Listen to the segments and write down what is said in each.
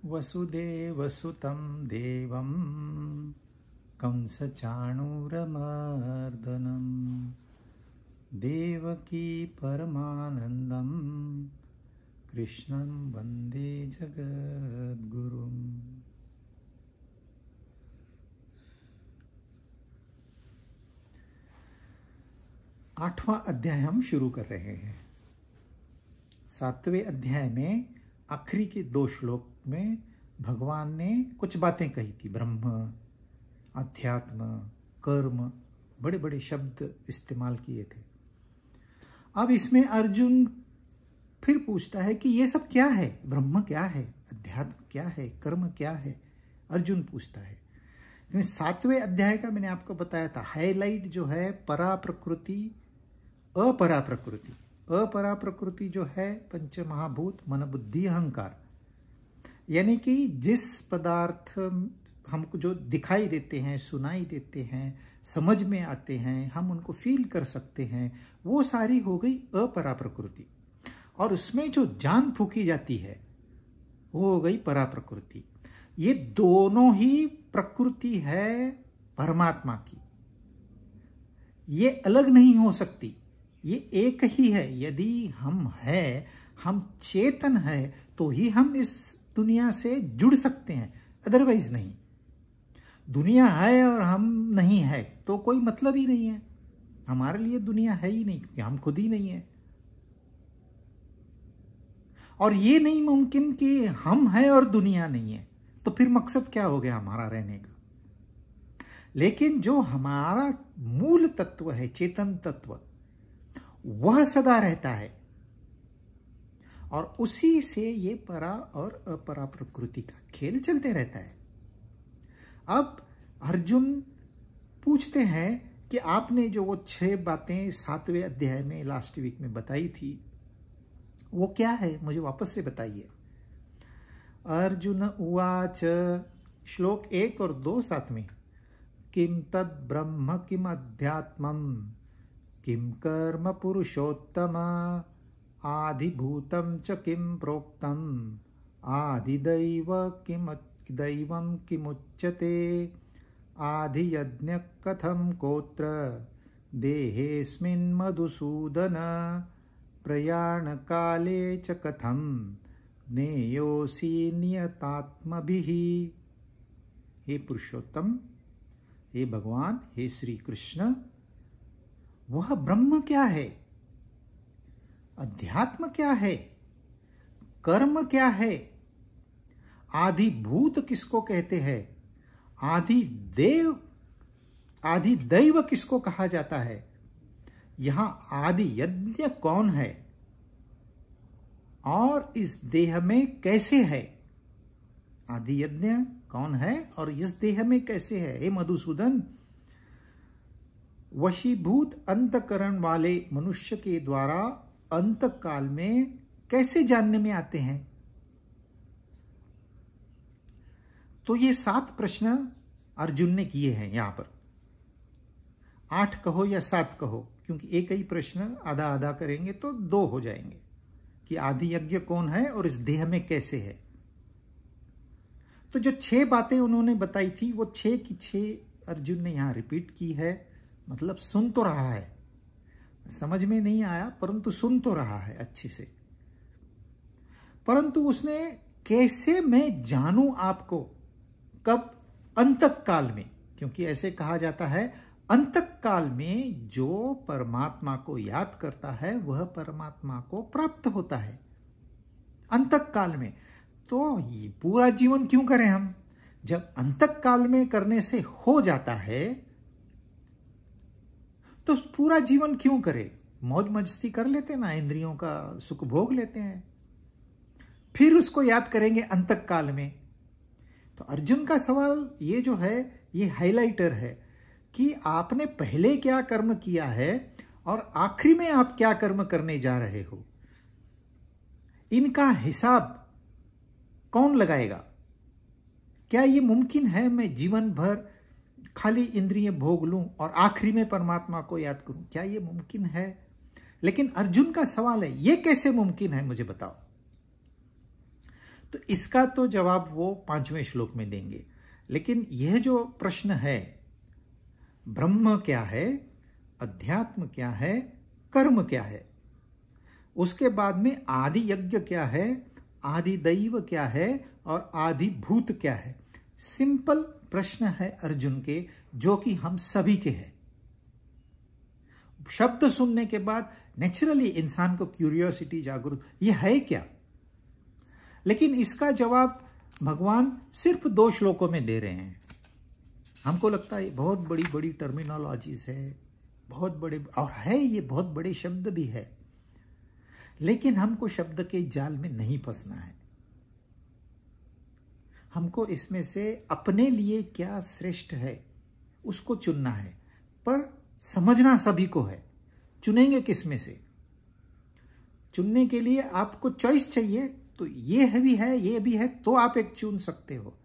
वसुदेवसुतं देवं कंसचाणूरमर्दनं देवकी परमानन्दं कृष्णं वन्दे जगद्गुरुम्। आठवां अध्याय हम शुरू कर रहे हैं। 7वें अध्याय में आखिरी के 2 श्लोक में भगवान ने कुछ बातें कही थी। ब्रह्म, अध्यात्म, कर्म, बड़े बड़े शब्द इस्तेमाल किए थे। अब इसमें अर्जुन फिर पूछता है कि ये सब क्या है, ब्रह्म क्या है, अध्यात्म क्या है, कर्म क्या है। अर्जुन पूछता है। 7वें अध्याय का मैंने आपको बताया था हाईलाइट जो है परा प्रकृति, अपरा प्रकृति। अपरा प्रकृति जो है पंच महाभूत, मन, बुद्धि, अहंकार, यानी कि जिस पदार्थ हमको जो दिखाई देते हैं, सुनाई देते हैं, समझ में आते हैं, हम उनको फील कर सकते हैं, वो सारी हो गई अपरा प्रकृति। और उसमें जो जान फूकी जाती है वो हो गई परा प्रकृति। ये दोनों ही प्रकृति है परमात्मा की, ये अलग नहीं हो सकती, ये एक ही है। यदि हम हैं, हम चेतन है, तो ही हम इस दुनिया से जुड़ सकते हैं, अदरवाइज नहीं। दुनिया है और हम नहीं है तो कोई मतलब ही नहीं है। हमारे लिए दुनिया है ही नहीं क्योंकि हम खुद ही नहीं है। और ये नहीं मुमकिन कि हम हैं और दुनिया नहीं है, तो फिर मकसद क्या हो गया हमारा रहने का। लेकिन जो हमारा मूल तत्व है, चेतन तत्व, वह सदा रहता है और उसी से ये परा और अपरा प्रकृति का खेल चलते रहता है। अब अर्जुन पूछते हैं कि आपने जो वो 6 बातें 7वें अध्याय में लास्ट वीक में बताई थी वो क्या है, मुझे वापस से बताइए। अर्जुन उवाच, श्लोक 1 और 2 साथ में, किम तद ब्रह्म किम अध्यात्मम किम कर्म पुरुषोत्तम आदिभूतं च किम प्रोक्तम आदिदैव किम दैवं किमुच्यते आदियज्ञ कथं कोत्र देहेऽस्मिन् मधुसूदन प्रयाण काले च कथं ज्ञेयोऽसि नियतात्मभिः। हे पुरुषोत्तम, हे भगवान, हे श्री कृष्ण, वह ब्रह्म क्या है, अध्यात्म क्या है, कर्म क्या है, आदिभूत किसको कहते हैं, आदि दैव किसको कहा जाता है, यहां आदि यज्ञ कौन है और इस देह में कैसे है। आदि यज्ञ कौन है और इस देह में कैसे है। हे मधुसूदन, वशीभूत अंतकरण वाले मनुष्य के द्वारा अंतकाल में कैसे जानने में आते हैं। तो ये 7 प्रश्न अर्जुन ने किए हैं यहां पर। 8 कहो या 7 कहो, क्योंकि एक ही प्रश्न आधा आधा करेंगे तो 2 हो जाएंगे कि आदि यज्ञ कौन है और इस देह में कैसे है। तो जो 6 बातें उन्होंने बताई थी वो 6 की 6 अर्जुन ने यहां रिपीट की है। मतलब सुन तो रहा है, समझ में नहीं आया परंतु सुन तो रहा है अच्छे से। परंतु उसने कैसे मैं जानूं आपको, कब, अंतकाल में, क्योंकि ऐसे कहा जाता है अंतकाल में जो परमात्मा को याद करता है वह परमात्मा को प्राप्त होता है अंतकाल में। तो ये पूरा जीवन क्यों करें हम, जब अंतकाल में करने से हो जाता है तो पूरा जीवन क्यों करें। मौज मस्ती कर लेते हैं ना, इंद्रियों का सुख भोग लेते हैं, फिर उसको याद करेंगे अंतकाल में। तो अर्जुन का सवाल ये जो है ये हाइलाइटर है कि आपने पहले क्या कर्म किया है और आखिरी में आप क्या कर्म करने जा रहे हो, इनका हिसाब कौन लगाएगा। क्या ये मुमकिन है मैं जीवन भर खाली इंद्रिय भोग लूं और आखिरी में परमात्मा को याद करूं, क्या ये मुमकिन है। लेकिन अर्जुन का सवाल है ये कैसे मुमकिन है, मुझे बताओ। तो इसका तो जवाब वो 5वें श्लोक में देंगे। लेकिन यह जो प्रश्न है, ब्रह्म क्या है, अध्यात्म क्या है, कर्म क्या है, उसके बाद में आदि यज्ञ क्या है, आदि दैव क्या है और आदि भूत क्या है, सिंपल प्रश्न है अर्जुन के, जो कि हम सभी के हैं। शब्द सुनने के बाद नेचुरली इंसान को क्यूरियोसिटी जागरूक, ये है क्या। लेकिन इसका जवाब भगवान सिर्फ 2 श्लोकों में दे रहे हैं। हमको लगता है बहुत बड़ी बड़ी टर्मिनोलॉजीज है, बहुत बड़े, और है ये बहुत बड़े शब्द भी है, लेकिन हमको शब्द के जाल में नहीं फंसना है। हमको इसमें से अपने लिए क्या श्रेष्ठ है उसको चुनना है, पर समझना सभी को है। चुनेंगे किस में से? चुनने के लिए आपको चॉइस चाहिए, तो ये भी है, ये भी है, तो आप एक चुन सकते हो।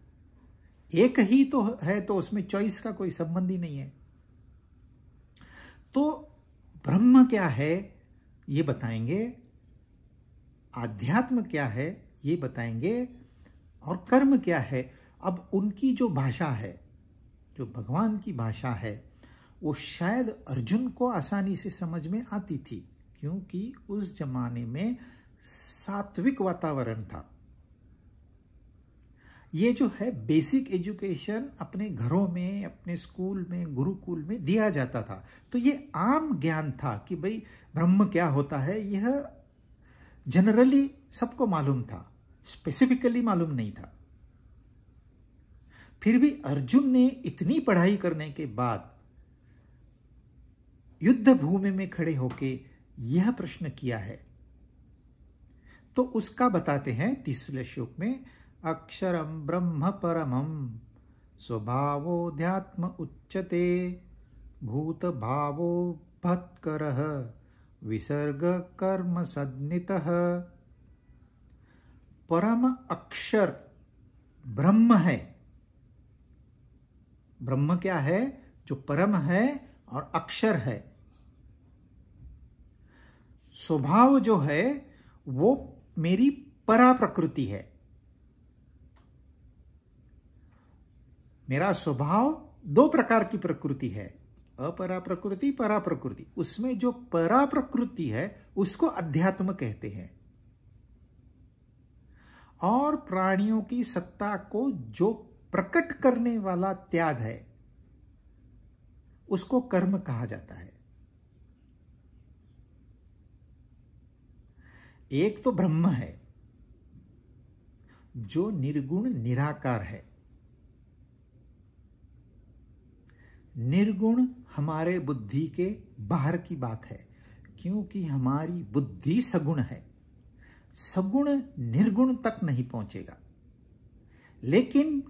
एक ही तो है, तो उसमें चॉइस का कोई संबंध ही नहीं है। तो ब्रह्म क्या है ये बताएंगे, आध्यात्म क्या है ये बताएंगे, और कर्म क्या है। अब उनकी जो भाषा है, जो भगवान की भाषा है, वो शायद अर्जुन को आसानी से समझ में आती थी, क्योंकि उस जमाने में सात्विक वातावरण था। ये जो है बेसिक एजुकेशन अपने घरों में, अपने स्कूल में, गुरुकुल में दिया जाता था। तो ये आम ज्ञान था कि भाई ब्रह्म क्या होता है, यह जनरली सबको मालूम था, स्पेसिफिकली मालूम नहीं था। फिर भी अर्जुन ने इतनी पढ़ाई करने के बाद युद्ध भूमि में खड़े होके यह प्रश्न किया है। तो उसका बताते हैं 30वें श्लोक में, अक्षरम ब्रह्म परमम स्वभावोध्यात्म उच्यते भूत भावो भत्करः विसर्ग कर्म सन्नितः। परम अक्षर ब्रह्म है। ब्रह्म क्या है? जो परम है और अक्षर है। स्वभाव जो है वो मेरी परा प्रकृति है। मेरा स्वभाव 2 प्रकार की प्रकृति है, अपरा प्रकृति, परा प्रकृति। उसमें जो परा प्रकृति है उसको अध्यात्म कहते हैं, और प्राणियों की सत्ता को जो प्रकट करने वाला त्याग है उसको कर्म कहा जाता है। एक तो ब्रह्म है जो निर्गुण निराकार है। निर्गुण हमारे बुद्धि के बाहर की बात है, क्योंकि हमारी बुद्धि सगुण है। सगुण निर्गुण तक नहीं पहुंचेगा, लेकिन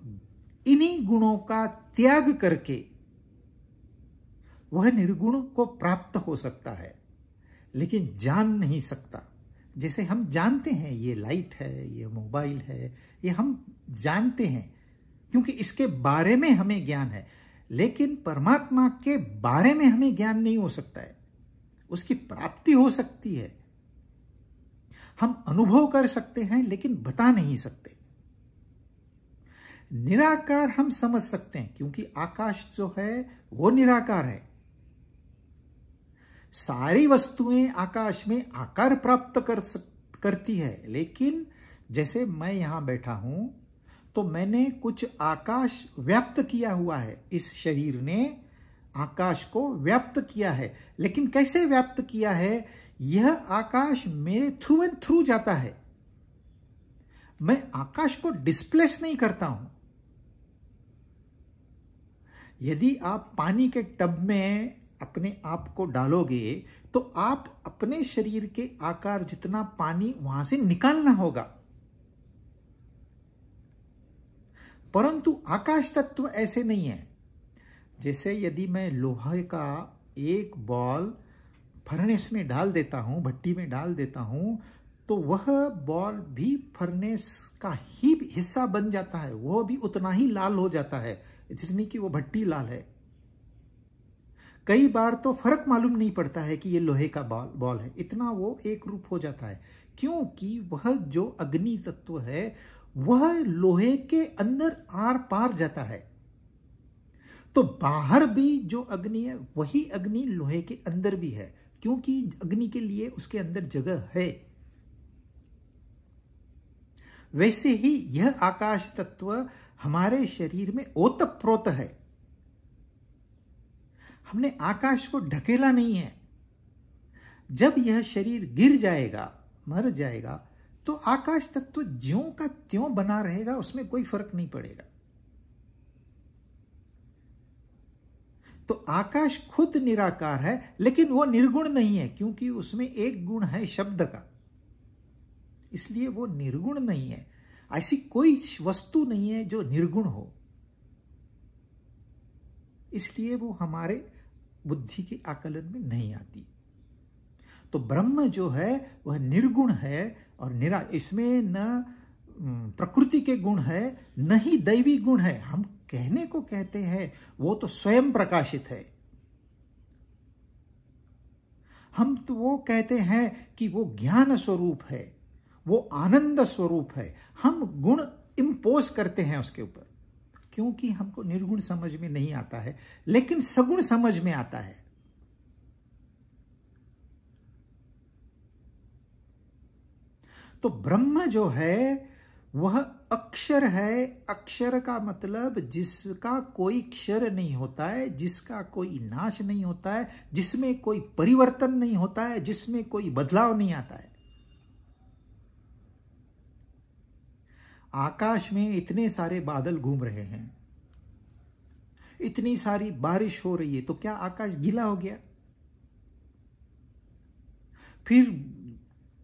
इन्हीं गुणों का त्याग करके वह निर्गुण को प्राप्त हो सकता है, लेकिन जान नहीं सकता। जैसे हम जानते हैं ये लाइट है, ये मोबाइल है, ये हम जानते हैं क्योंकि इसके बारे में हमें ज्ञान है, लेकिन परमात्मा के बारे में हमें ज्ञान नहीं हो सकता है। उसकी प्राप्ति हो सकती है, हम अनुभव कर सकते हैं, लेकिन बता नहीं सकते। निराकार हम समझ सकते हैं, क्योंकि आकाश जो है वो निराकार है। सारी वस्तुएं आकाश में आकार प्राप्त करती है, लेकिन जैसे मैं यहां बैठा हूं तो मैंने कुछ आकाश व्याप्त किया हुआ है। इस शरीर ने आकाश को व्याप्त किया है, लेकिन कैसे व्याप्त किया है? यह आकाश मेरे थ्रू एंड थ्रू जाता है। मैं आकाश को डिस्प्लेस नहीं करता हूं। यदि आप पानी के टब में अपने आप को डालोगे तो आप अपने शरीर के आकार जितना पानी वहां से निकालना होगा, परंतु आकाश तत्व ऐसे नहीं है। जैसे यदि मैं लोहे का एक बॉल फर्नेस में डाल देता हूं, भट्टी में डाल देता हूं, तो वह बॉल भी फर्नेस का ही हिस्सा बन जाता है। वह भी उतना ही लाल हो जाता है जितनी कि वो भट्टी लाल है। कई बार तो फर्क मालूम नहीं पड़ता है कि ये लोहे का बॉल है, इतना वो एक रूप हो जाता है, क्योंकि वह जो अग्नि तत्व है वह लोहे के अंदर आर पार जाता है। तो बाहर भी जो अग्नि है वही अग्नि लोहे के अंदर भी है, क्योंकि अग्नि के लिए उसके अंदर जगह है। वैसे ही यह आकाश तत्व हमारे शरीर में ओतप्रोत है। हमने आकाश को ढकेला नहीं है। जब यह शरीर गिर जाएगा, मर जाएगा, तो आकाश तत्व ज्यों का त्यों बना रहेगा, उसमें कोई फर्क नहीं पड़ेगा। तो आकाश खुद निराकार है, लेकिन वो निर्गुण नहीं है, क्योंकि उसमें एक गुण है शब्द का, इसलिए वो निर्गुण नहीं है। ऐसी कोई वस्तु नहीं है जो निर्गुण हो, इसलिए वो हमारे बुद्धि के आकलन में नहीं आती। तो ब्रह्म जो है वह निर्गुण है और इसमें न प्रकृति के गुण है, न ही दैवी गुण है। हम कहने को कहते हैं वो तो स्वयं प्रकाशित है। हम तो वो कहते हैं कि वो ज्ञान स्वरूप है, वो आनंद स्वरूप है। हम गुण इंपोज करते हैं उसके ऊपर, क्योंकि हमको निर्गुण समझ में नहीं आता है, लेकिन सगुण समझ में आता है। तो ब्रह्म जो है वह अक्षर है। अक्षर का मतलब जिसका कोई क्षर नहीं होता है, जिसका कोई नाश नहीं होता है, जिसमें कोई परिवर्तन नहीं होता है, जिसमें कोई बदलाव नहीं आता है। आकाश में इतने सारे बादल घूम रहे हैं, इतनी सारी बारिश हो रही है, तो क्या आकाश गीला हो गया? फिर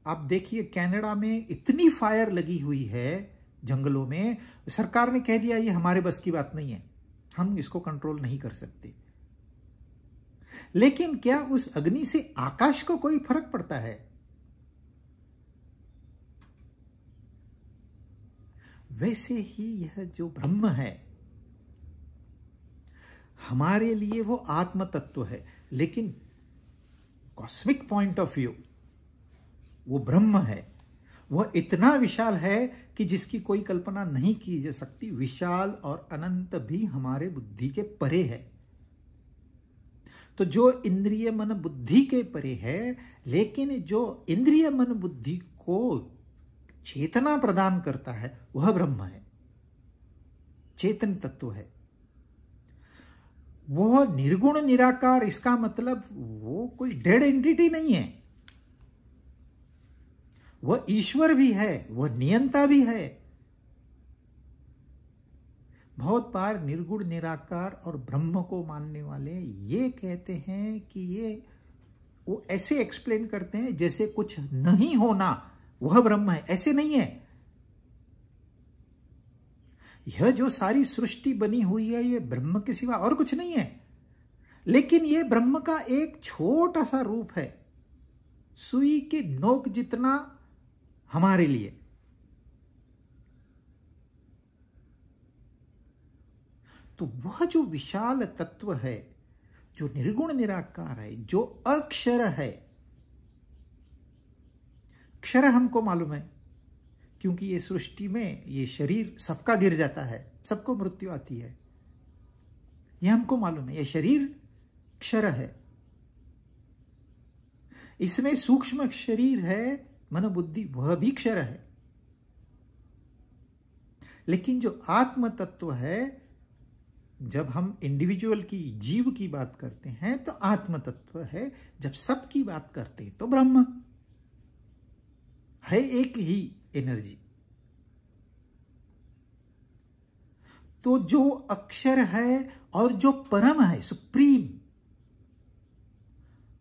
आप देखिए कनाडा में इतनी फायर लगी हुई है जंगलों में, सरकार ने कह दिया ये हमारे बस की बात नहीं है, हम इसको कंट्रोल नहीं कर सकते। लेकिन क्या उस अग्नि से आकाश को कोई फर्क पड़ता है? वैसे ही यह जो ब्रह्म है हमारे लिए वो आत्म तत्व है, लेकिन कॉस्मिक पॉइंट ऑफ व्यू वो ब्रह्म है। वह इतना विशाल है कि जिसकी कोई कल्पना नहीं की जा सकती। विशाल और अनंत भी हमारे बुद्धि के परे है। तो जो इंद्रिय मन बुद्धि के परे है, लेकिन जो इंद्रिय मन बुद्धि को चेतना प्रदान करता है वह ब्रह्म है, चेतन तत्व है। वह निर्गुण निराकार, इसका मतलब वो कोई डेड एंटिटी नहीं है। वह ईश्वर भी है, वह नियंता भी है। बहुत बार निर्गुण निराकार और ब्रह्म को मानने वाले ये कहते हैं कि ये वो ऐसे एक्सप्लेन करते हैं जैसे कुछ नहीं होना वह ब्रह्म है। ऐसे नहीं है। यह जो सारी सृष्टि बनी हुई है ये ब्रह्म के सिवा और कुछ नहीं है, लेकिन ये ब्रह्म का एक छोटा सा रूप है, सुई के नोक जितना हमारे लिए। तो वह जो विशाल तत्व है, जो निर्गुण निराकार है, जो अक्षर है। क्षर हमको मालूम है, क्योंकि ये सृष्टि में ये शरीर सबका गिर जाता है, सबको मृत्यु आती है, यह हमको मालूम है। ये शरीर क्षर है, इसमें सूक्ष्म शरीर है, मन बुद्धि वह भी क्षर है। लेकिन जो आत्म तत्व है, जब हम इंडिविजुअल की, जीव की बात करते हैं तो आत्म तत्व है, जब सब की बात करते हैं तो ब्रह्म है, एक ही एनर्जी। तो जो अक्षर है और जो परम है, सुप्रीम,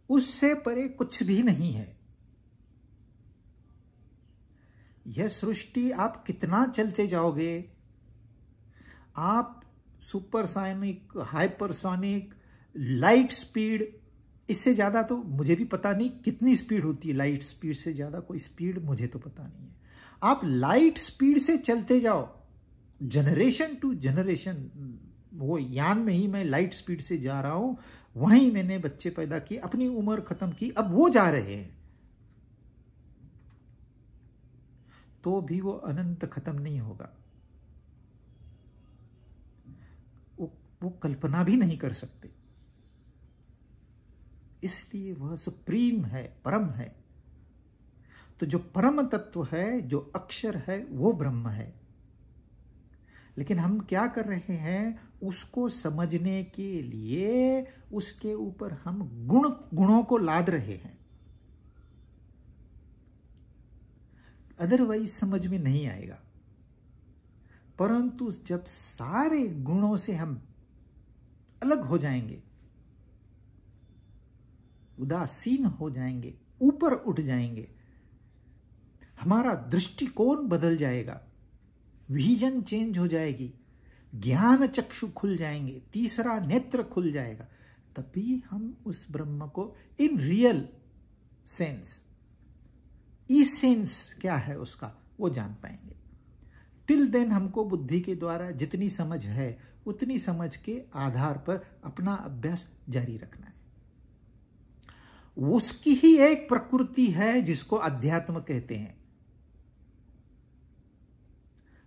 उससे परे कुछ भी नहीं है। यह सृष्टि आप कितना चलते जाओगे, आप सुपरसोनिक, हाइपरसोनिक, लाइट स्पीड, इससे ज्यादा तो मुझे भी पता नहीं कितनी स्पीड होती है। लाइट स्पीड से ज्यादा कोई स्पीड मुझे तो पता नहीं है। आप लाइट स्पीड से चलते जाओ, जनरेशन टू जनरेशन, वो यान में ही मैं लाइट स्पीड से जा रहा हूं, वहीं मैंने बच्चे पैदा किए, अपनी उम्र खत्म की, अब वो जा रहे हैं। तो भी वो अनंत खत्म नहीं होगा। वो कल्पना भी नहीं कर सकते, इसलिए वह सुप्रीम है, परम है। तो जो परम तत्व है, जो अक्षर है, वो ब्रह्म है। लेकिन हम क्या कर रहे हैं, उसको समझने के लिए उसके ऊपर हम गुणों को लाद रहे हैं, अदरवाइज समझ में नहीं आएगा। परंतु जब सारे गुणों से हम अलग हो जाएंगे, उदासीन हो जाएंगे, ऊपर उठ जाएंगे, हमारा दृष्टिकोण बदल जाएगा, विजन चेंज हो जाएगी, ज्ञान चक्षु खुल जाएंगे, तीसरा नेत्र खुल जाएगा, तभी हम उस ब्रह्म को इन रियल सेंस, सेंस क्या है उसका, वो जान पाएंगे। टिल देन हमको बुद्धि के द्वारा जितनी समझ है उतनी समझ के आधार पर अपना अभ्यास जारी रखना है। उसकी ही एक प्रकृति है जिसको अध्यात्म कहते हैं।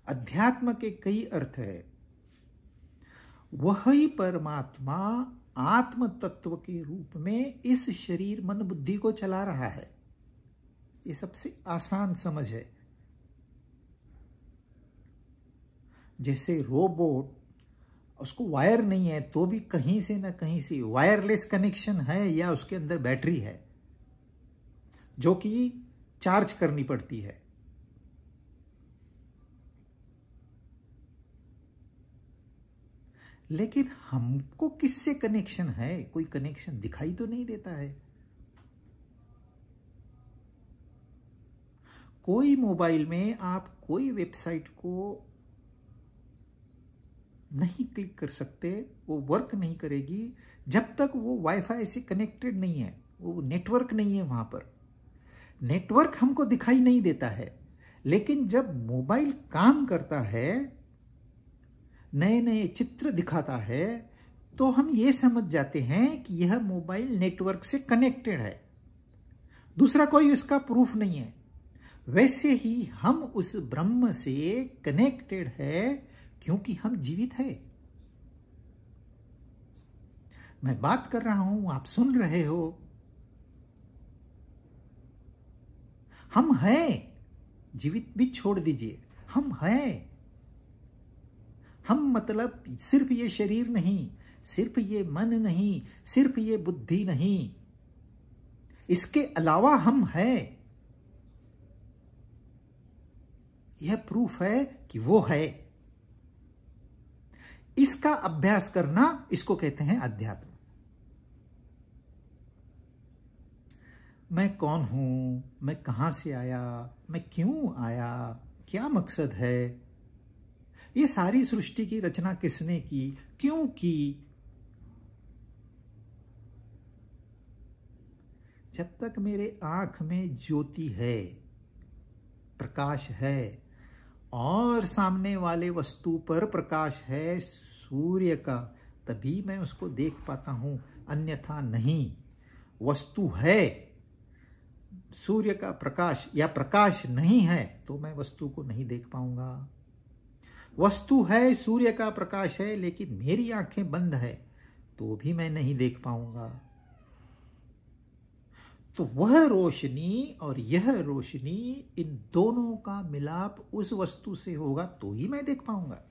अध्यात्म के कई अर्थ है। वही परमात्मा आत्म तत्व के रूप में इस शरीर मन बुद्धि को चला रहा है। ये सबसे आसान समझ है। जैसे रोबोट, उसको वायर नहीं है तो भी कहीं से ना कहीं से वायरलेस कनेक्शन है, या उसके अंदर बैटरी है जो कि चार्ज करनी पड़ती है। लेकिन हमको किससे कनेक्शन है? कोई कनेक्शन दिखाई तो नहीं देता है। कोई मोबाइल में आप कोई वेबसाइट को नहीं क्लिक कर सकते, वो वर्क नहीं करेगी जब तक वो वाईफाई से कनेक्टेड नहीं है, वो नेटवर्क नहीं है वहां पर। नेटवर्क हमको दिखाई नहीं देता है, लेकिन जब मोबाइल काम करता है, नए नए चित्र दिखाता है, तो हम ये समझ जाते हैं कि यह मोबाइल नेटवर्क से कनेक्टेड है। दूसरा कोई इसका प्रूफ नहीं है। वैसे ही हम उस ब्रह्म से कनेक्टेड है क्योंकि हम जीवित है। मैं बात कर रहा हूं, आप सुन रहे हो, हम हैं। जीवित भी छोड़ दीजिए, हम हैं। हम मतलब सिर्फ ये शरीर नहीं, सिर्फ ये मन नहीं, सिर्फ ये बुद्धि नहीं, इसके अलावा हम हैं। यह प्रूफ है कि वो है। इसका अभ्यास करना, इसको कहते हैं अध्यात्म। मैं कौन हूं, मैं कहां से आया, मैं क्यों आया, क्या मकसद है, ये सारी सृष्टि की रचना किसने की, क्यों की। जब तक मेरे आंख में ज्योति है, प्रकाश है, और सामने वाले वस्तु पर प्रकाश है सूर्य का, तभी मैं उसको देख पाता हूं, अन्यथा नहीं। वस्तु है, सूर्य का प्रकाश या प्रकाश नहीं है तो मैं वस्तु को नहीं देख पाऊंगा। वस्तु है, सूर्य का प्रकाश है, लेकिन मेरी आंखें बंद है तो भी मैं नहीं देख पाऊंगा। तो वह रोशनी और यह रोशनी, इन दोनों का मिलाप उस वस्तु से होगा तो ही मैं देख पाऊंगा।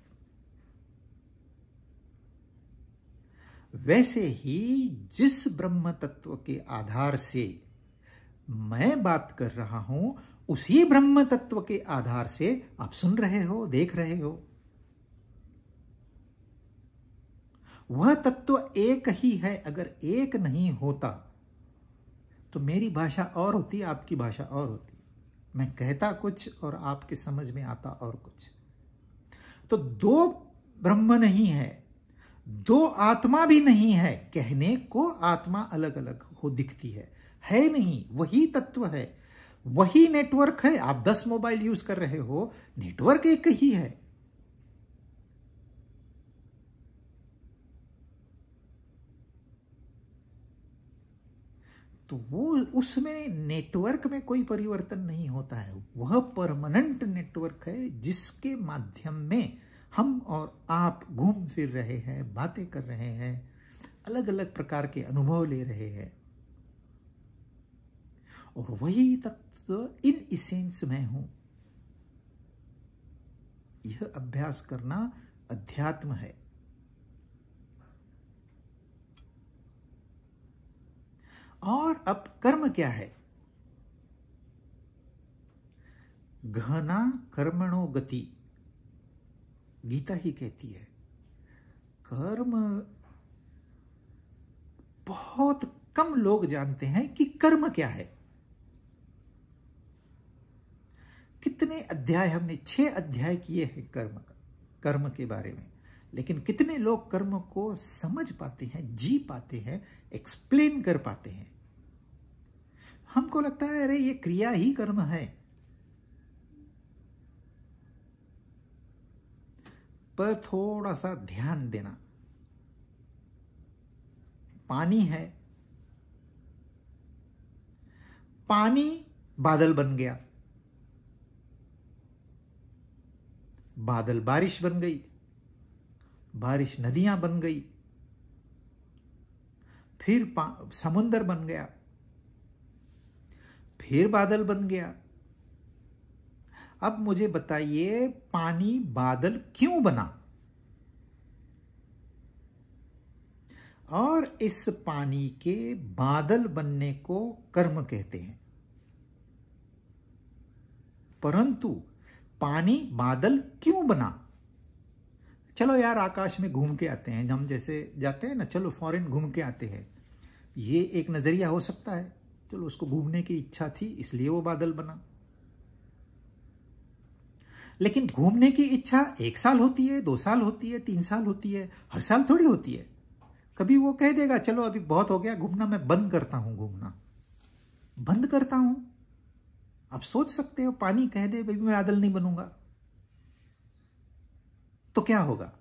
वैसे ही जिस ब्रह्म तत्व के आधार से मैं बात कर रहा हूं, उसी ब्रह्म तत्व के आधार से आप सुन रहे हो, देख रहे हो। वह तत्व एक ही है। अगर एक नहीं होता तो मेरी भाषा और होती, आपकी भाषा और होती। मैं कहता कुछ और आपके समझ में आता और कुछ। तो दो ब्रह्म नहीं है, दो आत्मा भी नहीं है। कहने को आत्मा अलग अलग हो दिखती है नहीं, वही तत्व है, वही नेटवर्क है। आप 10 मोबाइल यूज कर रहे हो, नेटवर्क एक ही है। तो वो उसमें नेटवर्क में कोई परिवर्तन नहीं होता है। वह परमानेंट नेटवर्क है जिसके माध्यम में हम और आप घूम फिर रहे हैं, बातें कर रहे हैं, अलग अलग प्रकार के अनुभव ले रहे हैं। और वही तत्व इन इसेंस में हूं। यह अभ्यास करना अध्यात्म है। और अब कर्म क्या है? गहना कर्मणो गति, गीता ही कहती है। कर्म बहुत कम लोग जानते हैं कि कर्म क्या है। कितने अध्याय हमने 6 अध्याय किए हैं कर्म के बारे में, लेकिन कितने लोग कर्म को समझ पाते हैं, जी पाते हैं, एक्सप्लेन कर पाते हैं। हमको लगता है अरे ये क्रिया ही कर्म है, पर थोड़ा सा ध्यान देना। पानी है, पानी बादल बन गया, बादल बारिश बन गई, बारिश नदियां बन गई, फिर समुद्र बन गया, फिर बादल बन गया। अब मुझे बताइए पानी बादल क्यों बना? और इस पानी के बादल बनने को कर्म कहते हैं। परंतु पानी बादल क्यों बना? चलो यार आकाश में घूम के आते हैं, हम जैसे जाते हैं ना, चलो फॉरेन घूम के आते हैं, ये एक नजरिया हो सकता है। चलो उसको घूमने की इच्छा थी इसलिए वो बादल बना। लेकिन घूमने की इच्छा 1 साल होती है, 2 साल होती है, 3 साल होती है, हर साल थोड़ी होती है। कभी वो कह देगा चलो अभी बहुत हो गया घूमना, मैं बंद करता हूं घूमना, बंद करता हूं। आप सोच सकते हो पानी कह दे भाई मैं बादल नहीं बनूंगा, तो क्या होगा?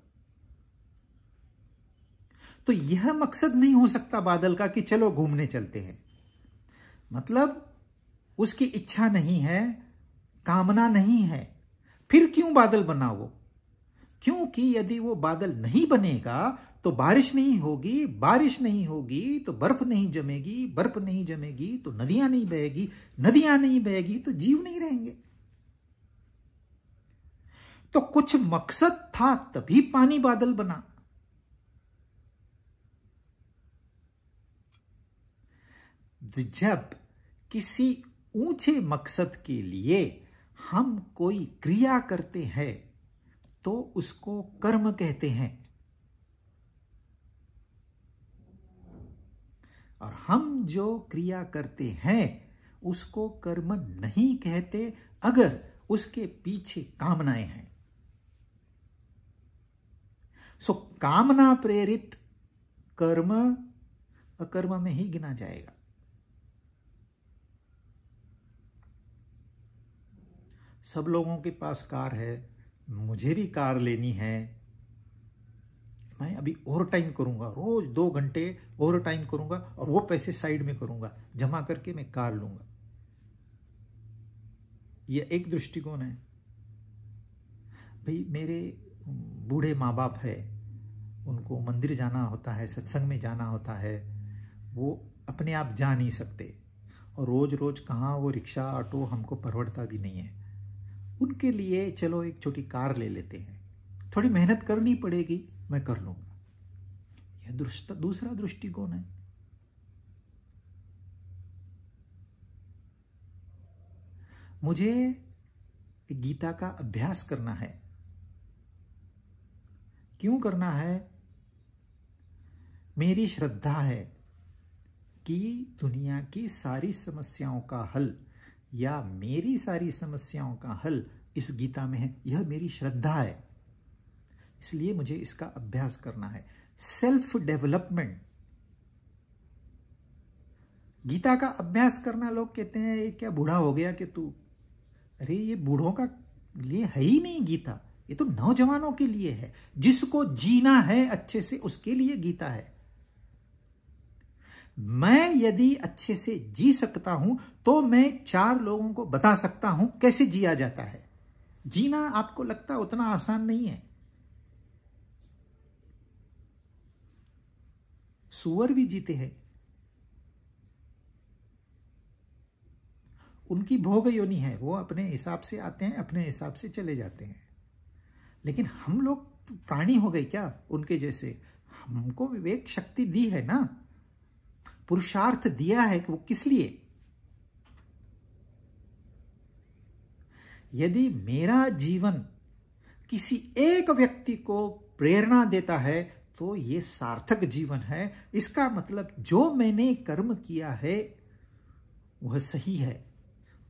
तो यह मकसद नहीं हो सकता बादल का कि चलो घूमने चलते हैं। मतलब उसकी इच्छा नहीं है, कामना नहीं है, फिर क्यों बादल बना वो? क्योंकि यदि वो बादल नहीं बनेगा तो बारिश नहीं होगी, बारिश नहीं होगी तो बर्फ नहीं जमेगी, बर्फ नहीं जमेगी तो नदियां नहीं बहेगी, नदियां नहीं बहेगी तो जीव नहीं रहेंगे। तो कुछ मकसद था तभी पानी बादल बना। जब किसी ऊंचे मकसद के लिए हम कोई क्रिया करते हैं तो उसको कर्म कहते हैं। और हम जो क्रिया करते हैं उसको कर्म नहीं कहते अगर उसके पीछे कामनाएं हैं। सो कामना प्रेरित कर्म अकर्म में ही गिना जाएगा। सब लोगों के पास कार है, मुझे भी कार लेनी है, मैं अभी ओवर टाइम करूंगा, रोज 2 घंटे ओवर टाइम करूंगा और वो पैसे साइड में करूंगा, जमा करके मैं कार लूंगा। यह एक दृष्टिकोण है। भाई मेरे बूढ़े माँ बाप है, उनको मंदिर जाना होता है, सत्संग में जाना होता है, वो अपने आप जा नहीं सकते और रोज रोज कहाँ वो रिक्शा ऑटो हमको परवड़ता भी नहीं है। उनके लिए चलो एक छोटी कार ले लेते हैं, थोड़ी मेहनत करनी पड़ेगी, मैं कर लूंगा। यह दूसरा दृष्टिकोण है। मुझे गीता का अभ्यास करना है। क्यों करना है? मेरी श्रद्धा है कि दुनिया की सारी समस्याओं का हल या मेरी सारी समस्याओं का हल इस गीता में है। यह मेरी श्रद्धा है, इसलिए मुझे इसका अभ्यास करना है। सेल्फ डेवलपमेंट, गीता का अभ्यास करना। लोग कहते हैं ये क्या बूढ़ा हो गया कि तू? अरे ये बूढ़ों का लिए है ही नहीं गीता, ये तो नौजवानों के लिए है। जिसको जीना है अच्छे से उसके लिए गीता है। मैं यदि अच्छे से जी सकता हूं तो मैं 4 लोगों को बता सकता हूं कैसे जिया जाता है। जीना आपको लगता है उतना आसान नहीं है। सूअर भी जीते हैं, उनकी भोग योनि है, वो अपने हिसाब से आते हैं, अपने हिसाब से चले जाते हैं। लेकिन हम लोग तो प्राणी हो गए क्या उनके जैसे? हमको विवेक शक्ति दी है ना, पुरुषार्थ दिया है कि वो किस लिए। यदि मेरा जीवन किसी एक व्यक्ति को प्रेरणा देता है तो ये सार्थक जीवन है। इसका मतलब जो मैंने कर्म किया है वह सही है,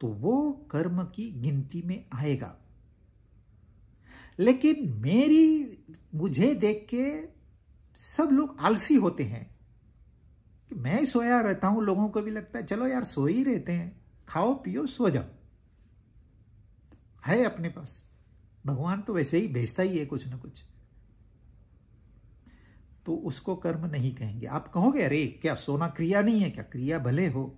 तो वो कर्म की गिनती में आएगा। लेकिन मुझे देख के सब लोग आलसी होते हैं कि मैं सोया रहता हूं, लोगों को भी लगता है चलो यार सो ही रहते हैं, खाओ पियो सो जाओ, है अपने पास। भगवान तो वैसे ही भेजता ही है कुछ ना कुछ, तो उसको कर्म नहीं कहेंगे। आप कहोगे अरे क्या सोना क्रिया नहीं है क्या? क्रिया भले हो,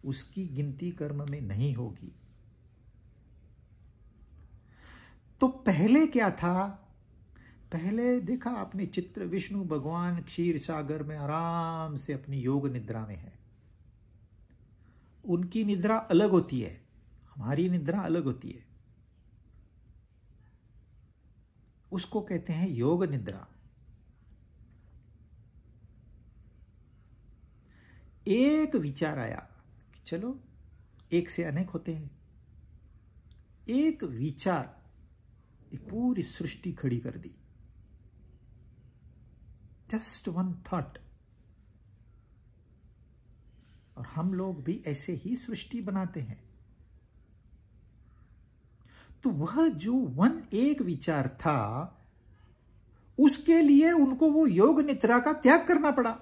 उसकी गिनती कर्म में नहीं होगी। तो पहले क्या था? पहले देखा आपने चित्र, विष्णु भगवान क्षीर सागर में आराम से अपनी योग निद्रा में है। उनकी निद्रा अलग होती है, हमारी निद्रा अलग होती है। उसको कहते हैं योग निद्रा। एक विचार आया कि चलो एक से अनेक होते हैं। एक विचार ये पूरी सृष्टि खड़ी कर दी। Just one thought. और हम लोग भी ऐसे ही सृष्टि बनाते हैं। तो वह जो एक विचार था, उसके लिए उनको वो योग निद्रा का त्याग करना पड़ा।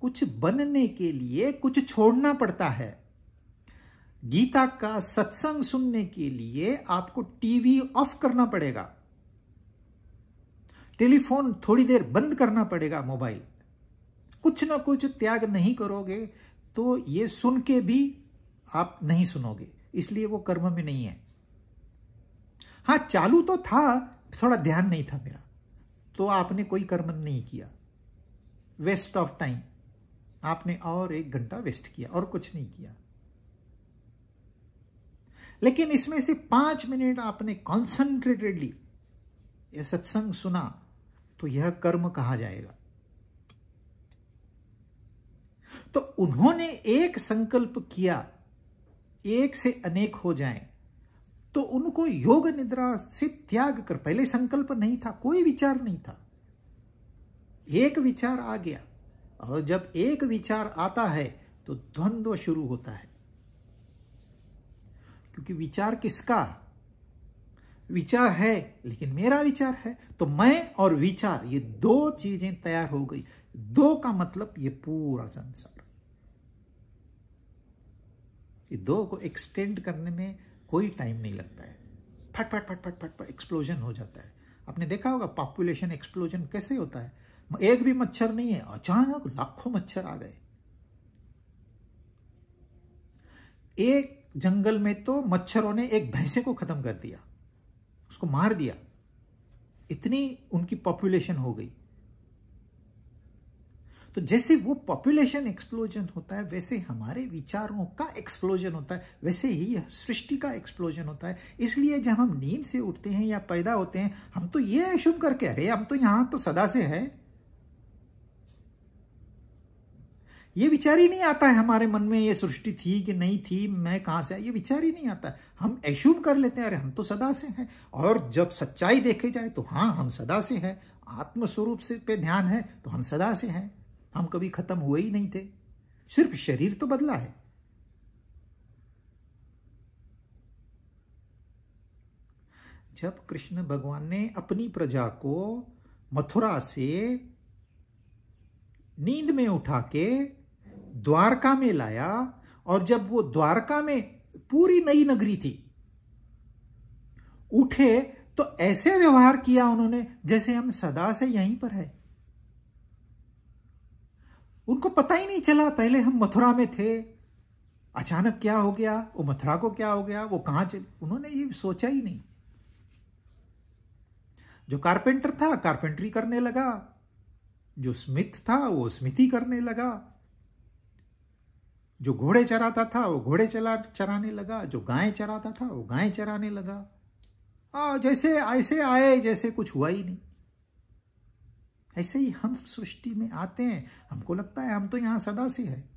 कुछ बनने के लिए कुछ छोड़ना पड़ता है। गीता का सत्संग सुनने के लिए आपको टीवी ऑफ करना पड़ेगा, टेलीफोन थोड़ी देर बंद करना पड़ेगा, मोबाइल। कुछ ना कुछ त्याग नहीं करोगे तो ये सुन के भी आप नहीं सुनोगे, इसलिए वो कर्म में नहीं है। हां, चालू तो था, थोड़ा ध्यान नहीं था मेरा, तो आपने कोई कर्म नहीं किया, वेस्ट ऑफ टाइम। आपने और 1 घंटा वेस्ट किया और कुछ नहीं किया। लेकिन इसमें से 5 मिनट आपने कॉन्सेंट्रेटेडली यह सत्संग सुना, तो यह कर्म कहा जाएगा। तो उन्होंने एक संकल्प किया, एक से अनेक हो जाएं, तो उनको योग निद्रा से त्याग कर, पहले संकल्प नहीं था, कोई विचार नहीं था, एक विचार आ गया। और जब एक विचार आता है तो द्वंद्व शुरू होता है। क्योंकि विचार किसका? विचार है, लेकिन मेरा विचार है। तो मैं और विचार, ये 2 चीजें तैयार हो गई। 2 का मतलब ये पूरा संसार। ये 2 को एक्सटेंड करने में कोई टाइम नहीं लगता है। फट फट फट फट फट एक्सप्लोजन हो जाता है। आपने देखा होगा पॉपुलेशन एक्सप्लोजन कैसे होता है। एक भी मच्छर नहीं है, अचानक लाखों मच्छर आ गए। एक जंगल में तो मच्छरों ने एक भैंसे को खत्म कर दिया, उसको मार दिया, इतनी उनकी पॉपुलेशन हो गई। तो जैसे वो पॉपुलेशन एक्सप्लोजन होता है, वैसे हमारे विचारों का एक्सप्लोजन होता है, वैसे ही सृष्टि का एक्सप्लोजन होता है। इसलिए जब हम नींद से उठते हैं या पैदा होते हैं, हम तो ये अशुभ करके अरे हम तो यहां तो सदा से है, ये विचार ही नहीं आता है हमारे मन में ये सृष्टि थी कि नहीं थी, मैं कहां से आया, ये विचार ही नहीं आता है। हम एश्यूम कर लेते हैं अरे हम तो सदा से हैं। और जब सच्चाई देखे जाए तो हाँ, हम सदा से हैं, आत्मस्वरूप से पे ध्यान है तो हम सदा से हैं। हम कभी खत्म हुए ही नहीं थे, सिर्फ शरीर तो बदला है। जब कृष्ण भगवान ने अपनी प्रजा को मथुरा से नींद में उठा के द्वारका में लाया, और जब वो द्वारका में पूरी नई नगरी थी, उठे तो ऐसे व्यवहार किया उन्होंने जैसे हम सदा से यहीं पर है। उनको पता ही नहीं चला, पहले हम मथुरा में थे, अचानक क्या हो गया, वो मथुरा को क्या हो गया, वो कहां चले, उन्होंने ये सोचा ही नहीं। जो कारपेंटर था कारपेंटरी करने लगा, जो स्मिथ था वो स्मिथी करने लगा, जो घोड़े चराता था वो घोड़े चराने लगा, जो गाय चराता था वो गाय चराने लगा। जैसे ऐसे आए जैसे कुछ हुआ ही नहीं। ऐसे ही हम सृष्टि में आते हैं, हमको लगता है हम तो यहां सदा से है।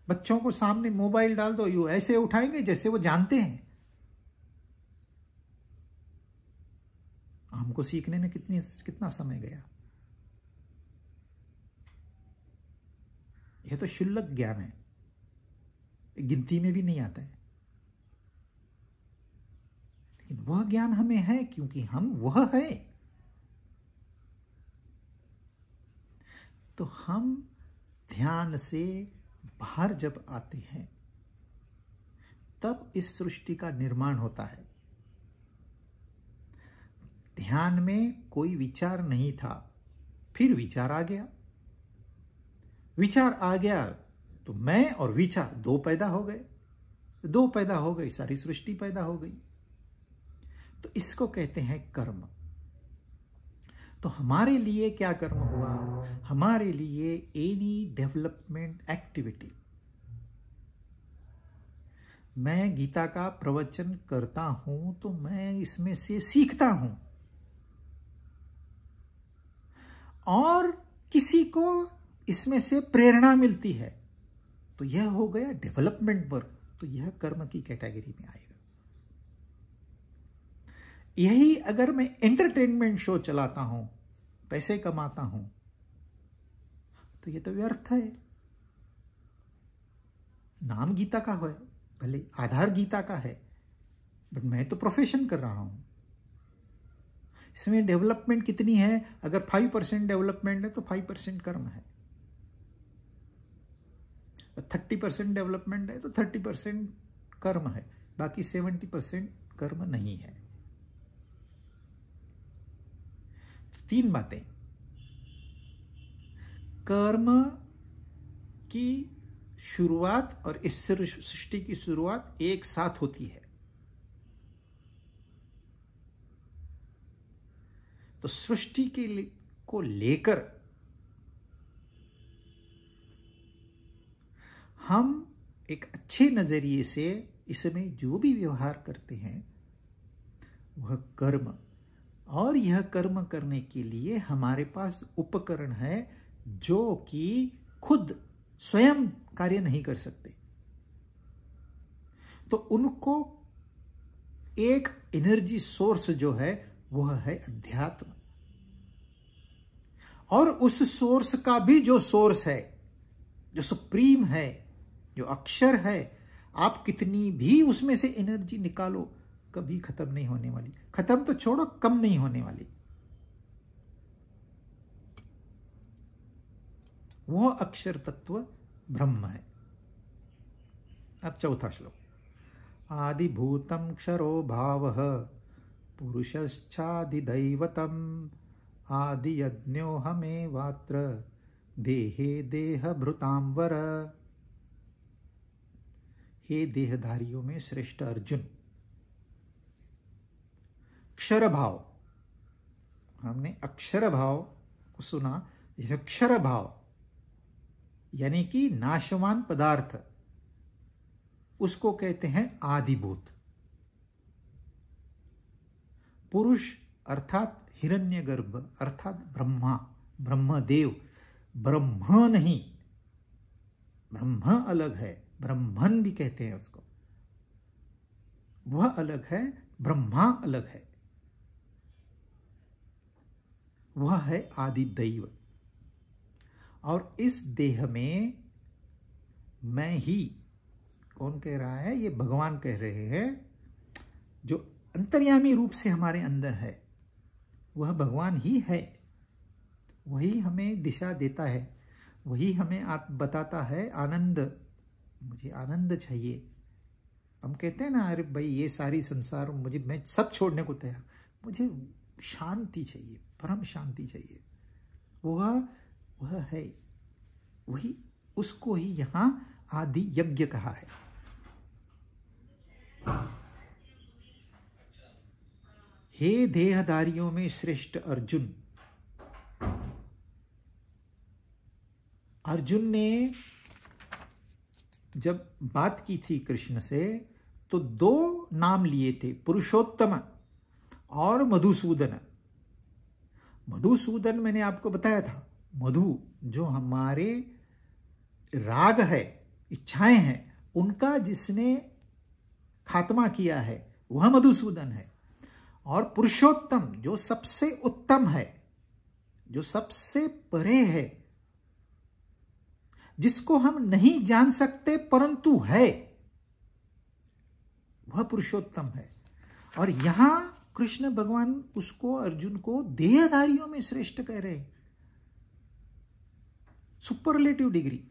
बच्चों को सामने मोबाइल डाल दो, यू ऐसे उठाएंगे जैसे वो जानते हैं। हमको सीखने में कितना समय गया। यह तो क्षुल्लक ज्ञान है, गिनती में भी नहीं आता है। लेकिन वह ज्ञान हमें है क्योंकि हम वह है। तो हम ध्यान से बाहर जब आते हैं तब इस सृष्टि का निर्माण होता है। ध्यान में कोई विचार नहीं था, फिर विचार आ गया। विचार आ गया तो मैं और विचार दो पैदा हो गए, दो पैदा हो गई, सारी सृष्टि पैदा हो गई। तो इसको कहते हैं कर्म। तो हमारे लिए क्या कर्म हुआ? हमारे लिए एनी डेवलपमेंट एक्टिविटी। मैं गीता का प्रवचन करता हूं तो मैं इसमें से सीखता हूं, और किसी को इसमें से प्रेरणा मिलती है, तो यह हो गया डेवलपमेंट वर्क। तो यह कर्म की कैटेगरी में आएगा। यही अगर मैं एंटरटेनमेंट शो चलाता हूं, पैसे कमाता हूं, तो यह तो व्यर्थ है। नाम गीता का है, भले आधार गीता का है, बट मैं तो प्रोफेशन कर रहा हूं। इसमें डेवलपमेंट कितनी है? अगर 5% डेवलपमेंट है तो 5% कर्म है, 30% डेवलपमेंट है तो 30% कर्म है, बाकी 70% कर्म नहीं है। तो तीन बातें। कर्म की शुरुआत और इस सृष्टि की शुरुआत एक साथ होती है। तो सृष्टि को लेकर हम एक अच्छे नजरिए से इसमें जो भी व्यवहार करते हैं वह कर्म। और यह कर्म करने के लिए हमारे पास उपकरण है जो कि खुद स्वयं कार्य नहीं कर सकते। तो उनको एक एनर्जी सोर्स जो है वह है अध्यात्म। और उस सोर्स का भी जो सोर्स है, जो सुप्रीम है, जो अक्षर है, आप कितनी भी उसमें से एनर्जी निकालो कभी खत्म नहीं होने वाली। खत्म तो छोड़ो, कम नहीं होने वाली। वह अक्षर तत्व ब्रह्म है। अब चौथा श्लोक। आदिभूतम क्षरो भावः पुरुषश्चादिदैवतम् आदियज्ञो हमेवात्र देहे देहभृतां वर। हे देहधारियों में श्रेष्ठ अर्जुन, क्षर भाव, हमने अक्षर भाव को सुना। यह क्षर भाव यानी कि नाशवान पदार्थ, उसको कहते हैं आदिभूत। पुरुष अर्थात हिरण्यगर्भ अर्थात ब्रह्मा, ब्रह्मदेव। ब्रह्म नहीं, ब्रह्म अलग है, ब्रह्मन भी कहते हैं उसको, वह अलग है, ब्रह्मा अलग है। वह है आदि दैव। और इस देह में मैं ही, कौन कह रहा है? ये भगवान कह रहे हैं। जो अंतर्यामी रूप से हमारे अंदर है वह भगवान ही है। वही हमें दिशा देता है, वही हमें बताता है आनंद। मुझे आनंद चाहिए। हम कहते हैं ना, अरे भाई ये सारी संसार मैं सब छोड़ने को तैयार, मुझे शांति चाहिए, परम शांति चाहिए। वह है, वही, उसको ही यहां आदि यज्ञ कहा है। हे देहधारियों में श्रेष्ठ अर्जुन, अर्जुन ने जब बात की थी कृष्ण से तो दो नाम लिए थे, पुरुषोत्तम और मधुसूदन। मधुसूदन मैंने आपको बताया था, मधु जो हमारे राग है, इच्छाएं हैं, उनका जिसने खात्मा किया है वह मधुसूदन है। और पुरुषोत्तम जो सबसे उत्तम है, जो सबसे परे है, जिसको हम नहीं जान सकते परंतु है, वह पुरुषोत्तम है। और यहां कृष्ण भगवान उसको, अर्जुन को देहधारियों में श्रेष्ठ कह रहे हैं, सुपरलेटिव डिग्री।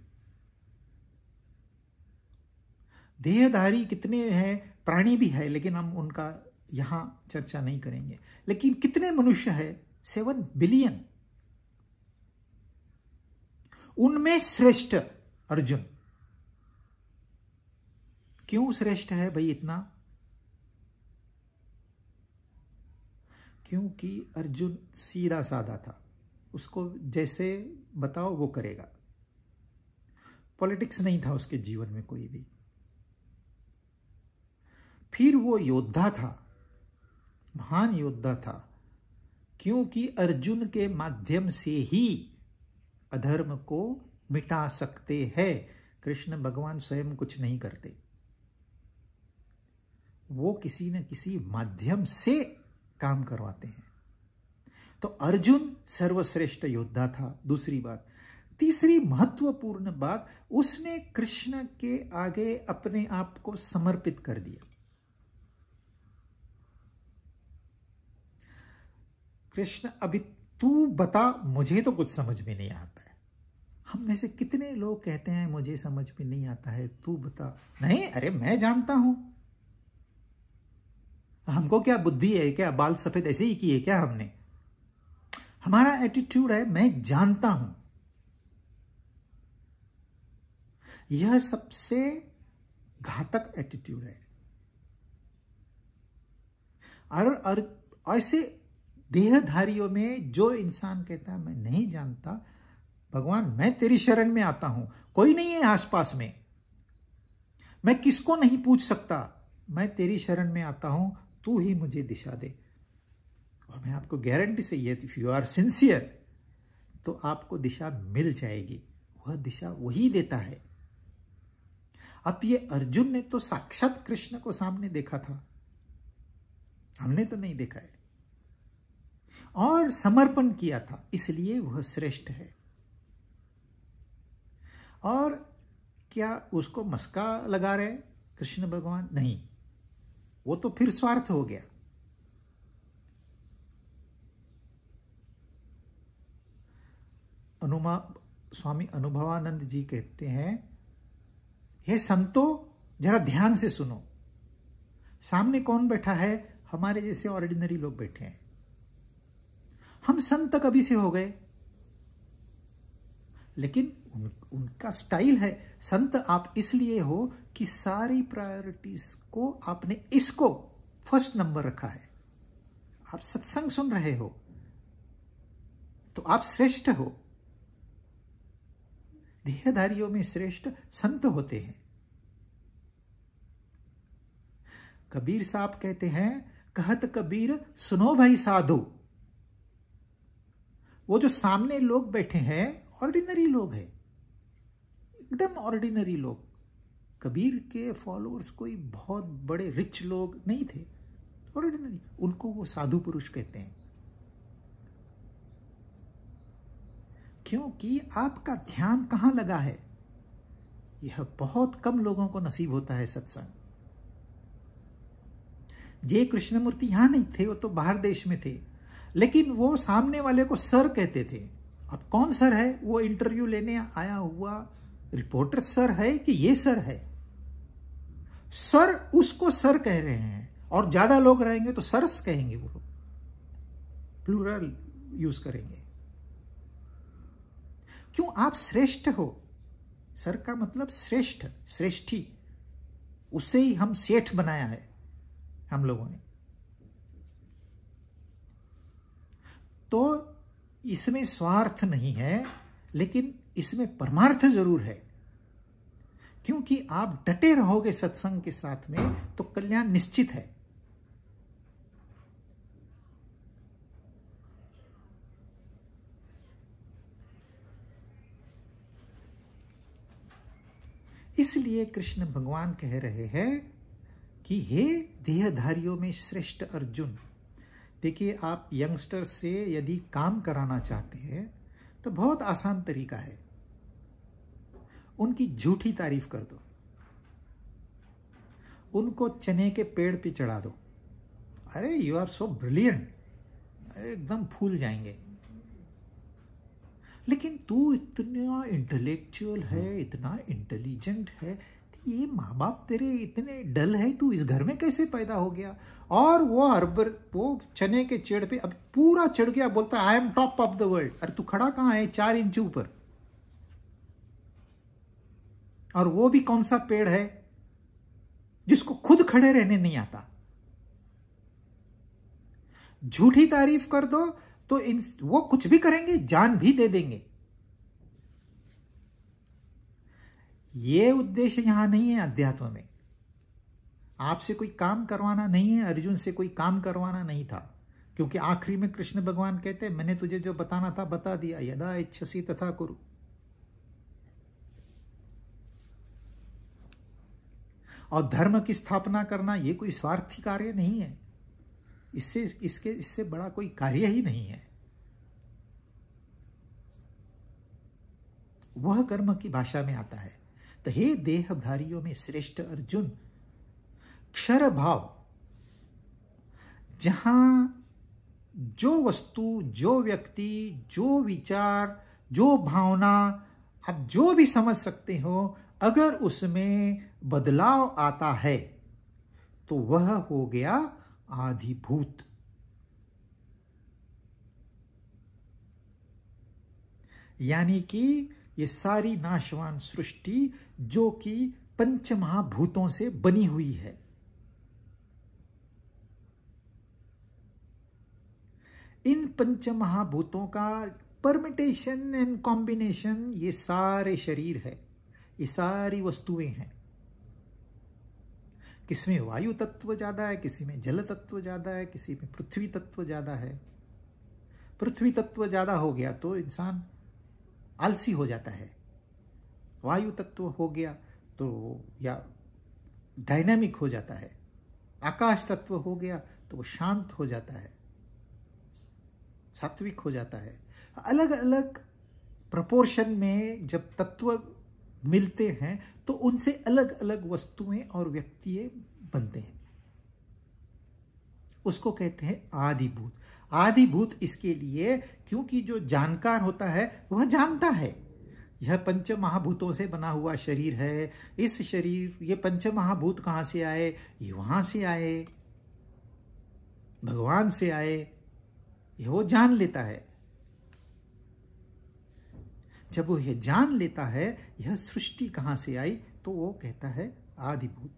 देहधारी कितने हैं, प्राणी भी है, लेकिन हम उनका यहां चर्चा नहीं करेंगे। लेकिन कितने मनुष्य है, 7 बिलियन, उनमें श्रेष्ठ अर्जुन। क्यों श्रेष्ठ है भाई इतना? क्योंकि अर्जुन सीधा साधा था, उसको जैसे बताओ वो करेगा। पॉलिटिक्स नहीं था उसके जीवन में कोई भी। फिर वो योद्धा था, महान योद्धा था, क्योंकि अर्जुन के माध्यम से ही अधर्म को मिटा सकते हैं। कृष्ण भगवान स्वयं कुछ नहीं करते, वो किसी न किसी माध्यम से काम करवाते हैं। तो अर्जुन सर्वश्रेष्ठ योद्धा था, दूसरी बात। तीसरी महत्वपूर्ण बात, उसने कृष्ण के आगे अपने आप को समर्पित कर दिया। कृष्ण अभी तू बता, मुझे तो कुछ समझ में नहीं आता है। हम में से कितने लोग कहते हैं मुझे समझ में नहीं आता है, तू बता। नहीं, अरे मैं जानता हूं। हमको क्या बुद्धि है क्या, बाल सफेद ऐसे ही किए क्या हमने? हमारा एटीट्यूड है मैं जानता हूं। यह सबसे घातक एटीट्यूड है। और ऐसे देहधारियों में जो इंसान कहता है मैं नहीं जानता, भगवान मैं तेरी शरण में आता हूं, कोई नहीं है आसपास में, मैं किसको नहीं पूछ सकता, मैं तेरी शरण में आता हूं, तू ही मुझे दिशा दे। और मैं आपको गारंटी से ये, इफ यू आर सिंसियर तो आपको दिशा मिल जाएगी। वह दिशा वही देता है। अब ये अर्जुन ने तो साक्षात कृष्ण को सामने देखा था, हमने तो नहीं देखा है, और समर्पण किया था, इसलिए वह श्रेष्ठ है। और क्या उसको मस्का लगा रहे कृष्ण भगवान? नहीं, वो तो फिर स्वार्थ हो गया। स्वामी अनुभवानंद जी कहते हैं, हे संतो जरा ध्यान से सुनो, सामने कौन बैठा है? हमारे जैसे ऑर्डिनरी लोग बैठे हैं। हम संत कभी से हो गए, लेकिन उनका स्टाइल है, संत आप इसलिए हो कि सारी प्रायोरिटीज को आपने इसको फर्स्ट नंबर रखा है। आप सत्संग सुन रहे हो तो आप श्रेष्ठ हो। देहधारियों में श्रेष्ठ संत होते हैं। कबीर साहब कहते हैं, कहत कबीर सुनो भाई साधु। वो जो सामने लोग बैठे हैं ऑर्डिनरी लोग हैं, एकदम ऑर्डिनरी लोग। कबीर के फॉलोअर्स कोई बहुत बड़े रिच लोग नहीं थे, ऑर्डिनरी, उनको वो साधु पुरुष कहते हैं। क्योंकि आपका ध्यान कहां लगा है, यह बहुत कम लोगों को नसीब होता है सत्संग। जय कृष्णमूर्ति यहां नहीं थे, वो तो बाहर देश में थे, लेकिन वो सामने वाले को सर कहते थे। अब कौन सर है? वो इंटरव्यू लेने आया हुआ रिपोर्टर सर है कि ये सर है? सर उसको सर कह रहे हैं, और ज्यादा लोग रहेंगे तो सरस कहेंगे, वो प्लूरल यूज करेंगे। क्यों? आप श्रेष्ठ हो। सर का मतलब श्रेष्ठ, श्रेष्ठी। उससे ही हम सेठ बनाया है हम लोगों ने। तो इसमें स्वार्थ नहीं है, लेकिन इसमें परमार्थ जरूर है। क्योंकि आप डटे रहोगे सत्संग के साथ में तो कल्याण निश्चित है। इसलिए कृष्ण भगवान कह रहे हैं कि हे देहधारियों में श्रेष्ठ अर्जुन। देखिए, आप यंगस्टर से यदि काम कराना चाहते हैं तो बहुत आसान तरीका है, उनकी झूठी तारीफ कर दो, उनको चने के पेड़ पे चढ़ा दो। अरे यू आर सो ब्रिलियंट, एकदम फूल जाएंगे। लेकिन तू इतना इंटेलेक्चुअल है, इतना इंटेलिजेंट है, ये माँ बाप तेरे इतने डल है, तू इस घर में कैसे पैदा हो गया? और वो चने के चेड़ पे अब पूरा चढ़ गया, बोलता I am top of the world. अरे तू खड़ा कहां है? 4 इंच ऊपर। और वो भी कौन सा पेड़ है जिसको खुद खड़े रहने नहीं आता? झूठी तारीफ कर दो तो वो कुछ भी करेंगे, जान भी दे देंगे। ये उद्देश्य यहां नहीं है अध्यात्म में। आपसे कोई काम करवाना नहीं है, अर्जुन से कोई काम करवाना नहीं था। क्योंकि आखिरी में कृष्ण भगवान कहते हैं मैंने तुझे जो बताना था बता दिया, यदा इच्छसि तथा कुरु। और धर्म की स्थापना करना ये कोई स्वार्थी कार्य नहीं है। इससे बड़ा कोई कार्य ही नहीं है। वह कर्म की भाषा में आता है। तो हे देहधारियों में श्रेष्ठ अर्जुन, क्षर भाव, जहां जो वस्तु, जो व्यक्ति, जो विचार, जो भावना, आप जो भी समझ सकते हो, अगर उसमें बदलाव आता है तो वह हो गया आधिभूत। यानी कि ये सारी नाशवान सृष्टि जो कि पंच महाभूतों से बनी हुई है, इन पंच महाभूतों का परमिटेशन एंड कॉम्बिनेशन ये सारे शरीर है, ये सारी वस्तुएं हैं। किसी में वायु तत्व ज्यादा है, किसी में जल तत्व ज्यादा है, किसी में पृथ्वी तत्व ज्यादा है। पृथ्वी तत्व ज्यादा हो गया तो इंसान आलसी हो जाता है। वायु तत्व हो गया तो या डायनामिक हो जाता है। आकाश तत्व हो गया तो वो शांत हो जाता है, सात्विक हो जाता है। अलग अलग प्रपोर्शन में जब तत्व मिलते हैं तो उनसे अलग अलग वस्तुएं और व्यक्ति बनते हैं। उसको कहते हैं आदिभूत। आदिभूत इसके लिए क्योंकि जो जानकार होता है वह जानता है यह पंच महाभूतों से बना हुआ शरीर है। इस शरीर, ये पंच महाभूत कहां से आए? ये वहां से आए, भगवान से आए, यह वो जान लेता है। जब वो यह जान लेता है यह सृष्टि कहां से आई, तो वो कहता है आदिभूत।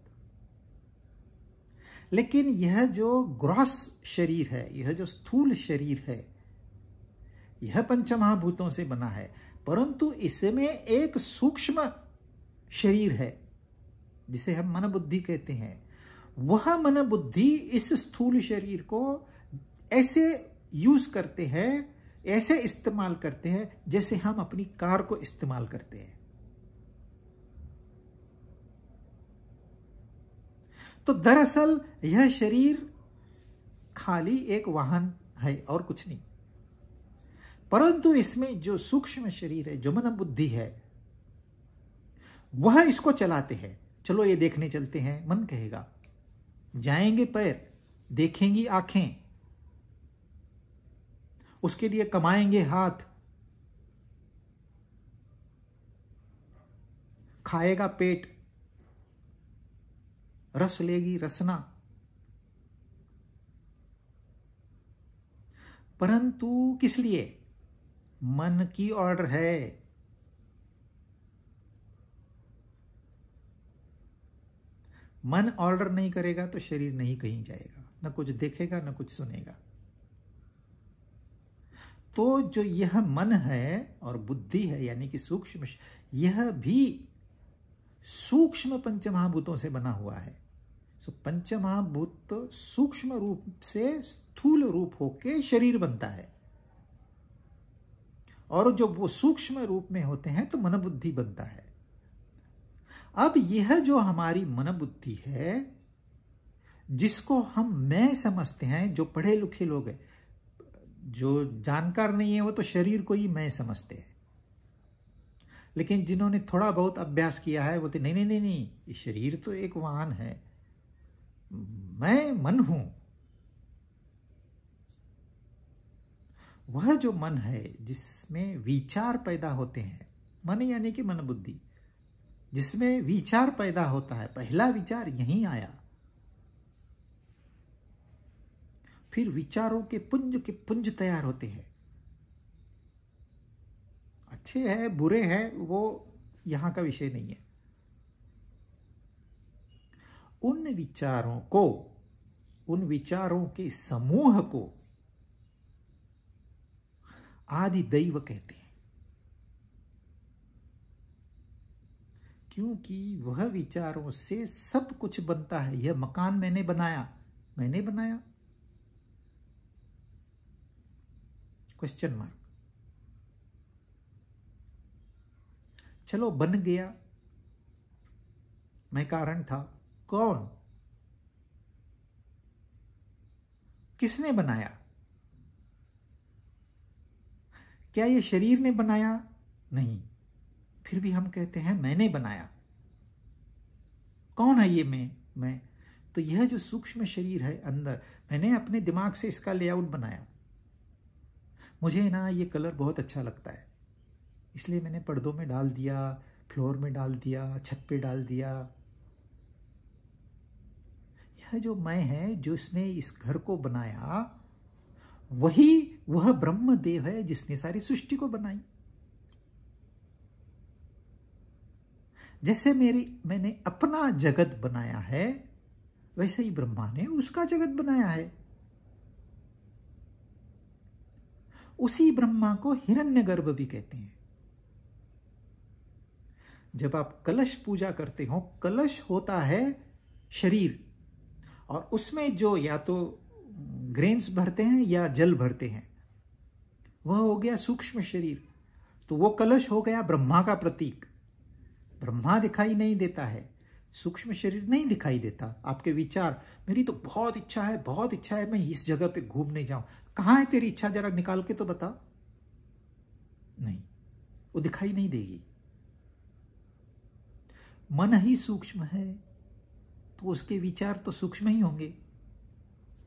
लेकिन यह जो ग्रॉस शरीर है, यह जो स्थूल शरीर है, यह पंचमहाभूतों से बना है, परंतु इसमें एक सूक्ष्म शरीर है जिसे हम मन बुद्धि कहते हैं। वह मन बुद्धि इस स्थूल शरीर को ऐसे यूज करते हैं, ऐसे इस्तेमाल करते हैं जैसे हम अपनी कार को इस्तेमाल करते हैं। तो दरअसल यह शरीर खाली एक वाहन है और कुछ नहीं, परंतु इसमें जो सूक्ष्म शरीर है, जो मन बुद्धि है, वह इसको चलाते हैं। चलो ये देखने चलते हैं, मन कहेगा। जाएंगे पैर, देखेंगी आंखें, उसके लिए कमाएंगे हाथ, खाएगा पेट, रस लेगी रसना। परंतु किस लिए? मन की ऑर्डर है, मन ऑर्डर नहीं करेगा तो शरीर नहीं कहीं जाएगा, न कुछ देखेगा न कुछ सुनेगा। तो जो यह मन है और बुद्धि है यानी कि सूक्ष्म, यह भी सूक्ष्म पंचमहाभूतों से बना हुआ है। सो पंचमहाभूत सूक्ष्म रूप से स्थूल रूप होके शरीर बनता है, और जो वो सूक्ष्म रूप में होते हैं तो मन बुद्धि बनता है। अब यह जो हमारी मन बुद्धि है, जिसको हम मैं समझते हैं, जो पढ़े लिखे लोग हैं, जो जानकार नहीं है वो तो शरीर को ही मैं समझते हैं, लेकिन जिन्होंने थोड़ा बहुत अभ्यास किया है वो तो नहीं नहीं नहीं नहीं, ये शरीर तो एक वाहन है, मैं मन हूं। वह जो मन है जिसमें विचार पैदा होते हैं, मन यानी कि मन बुद्धि, जिसमें विचार पैदा होता है, पहला विचार यहीं आया, फिर विचारों के पुंज तैयार होते हैं। अच्छे हैं बुरे हैं वो यहां का विषय नहीं है। उन विचारों के समूह को आदि दैव कहते हैं, क्योंकि वह विचारों से सब कुछ बनता है। यह मकान मैंने बनाया क्वेश्चन मार्क। चलो बन गया, मैं कारण था, कौन, किसने बनाया? क्या ये शरीर ने बनाया? नहीं, फिर भी हम कहते हैं मैंने बनाया। कौन है ये मैं? तो यह जो सूक्ष्म शरीर है अंदर, मैंने अपने दिमाग से इसका लेआउट बनाया। मुझे ना ये कलर बहुत अच्छा लगता है, इसलिए मैंने पर्दों में डाल दिया, फ्लोर में डाल दिया, छत पे डाल दिया। यह जो मैं है, जो इसने इस घर को बनाया, वह ब्रह्मदेव है जिसने सारी सृष्टि को बनाई। जैसे मैंने अपना जगत बनाया है, वैसे ही ब्रह्मा ने उसका जगत बनाया है। उसी ब्रह्मा को हिरण्यगर्भ भी कहते हैं। जब आप कलश पूजा करते हो, कलश होता है शरीर, और उसमें जो या तो ग्रेन्स भरते हैं या जल भरते हैं, वह हो गया सूक्ष्म शरीर। तो वो कलश हो गया ब्रह्मा का प्रतीक। ब्रह्मा दिखाई नहीं देता है, सूक्ष्म शरीर नहीं दिखाई देता। आपके विचार, मेरी तो बहुत इच्छा है मैं इस जगह पे घूमने जाऊं। कहां है तेरी इच्छा, जरा निकाल के तो बता। नहीं, वो दिखाई नहीं देगी। मन ही सूक्ष्म है तो उसके विचार तो सूक्ष्म ही होंगे।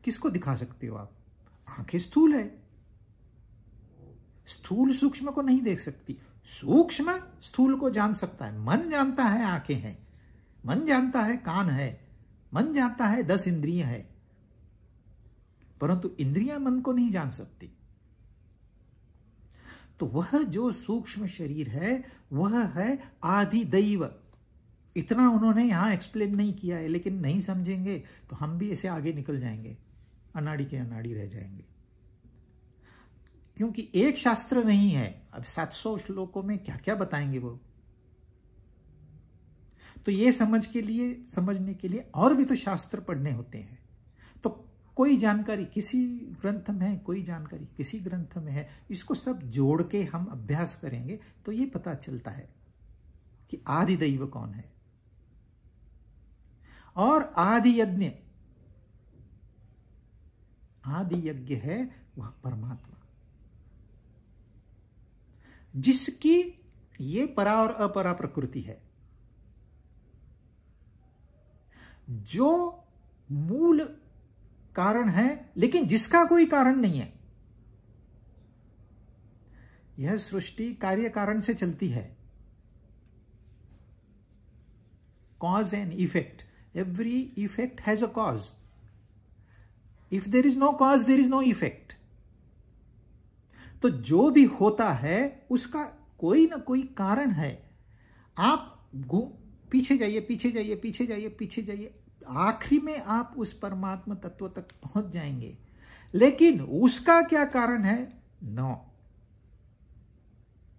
किसको दिखा सकते हो आप? आंखें स्थूल है, स्थूल सूक्ष्म को नहीं देख सकती, सूक्ष्म स्थूल को जान सकता है। मन जानता है आंखें हैं, मन जानता है कान है, मन जानता है 10 इंद्रियां है, परंतु इंद्रियां मन को नहीं जान सकती। तो वह जो सूक्ष्म शरीर है वह है आदि दैव। इतना उन्होंने यहां एक्सप्लेन नहीं किया है, लेकिन नहीं समझेंगे तो हम भी ऐसे आगे निकल जाएंगे, अनाड़ी के अनाड़ी रह जाएंगे। क्योंकि एक शास्त्र नहीं है। अब 700 श्लोकों में क्या क्या बताएंगे वो। तो ये समझने के लिए और भी तो शास्त्र पढ़ने होते हैं। तो कोई जानकारी किसी ग्रंथ में है, कोई जानकारी किसी ग्रंथ में है, इसको सब जोड़ के हम अभ्यास करेंगे तो ये पता चलता है कि आदि दैव कौन है। और आदि यज्ञ है वह परमात्मा, जिसकी ये परा और अपरा प्रकृति है, जो मूल कारण है लेकिन जिसका कोई कारण नहीं है। यह सृष्टि कार्य कारण से चलती है, cause and effect. Every effect has a cause. If there is no cause, there is no effect. तो जो भी होता है उसका कोई ना कोई कारण है। आप पीछे जाइए, आखिरी में आप उस परमात्मा तत्व तक पहुंच जाएंगे। लेकिन उसका क्या कारण है? नो,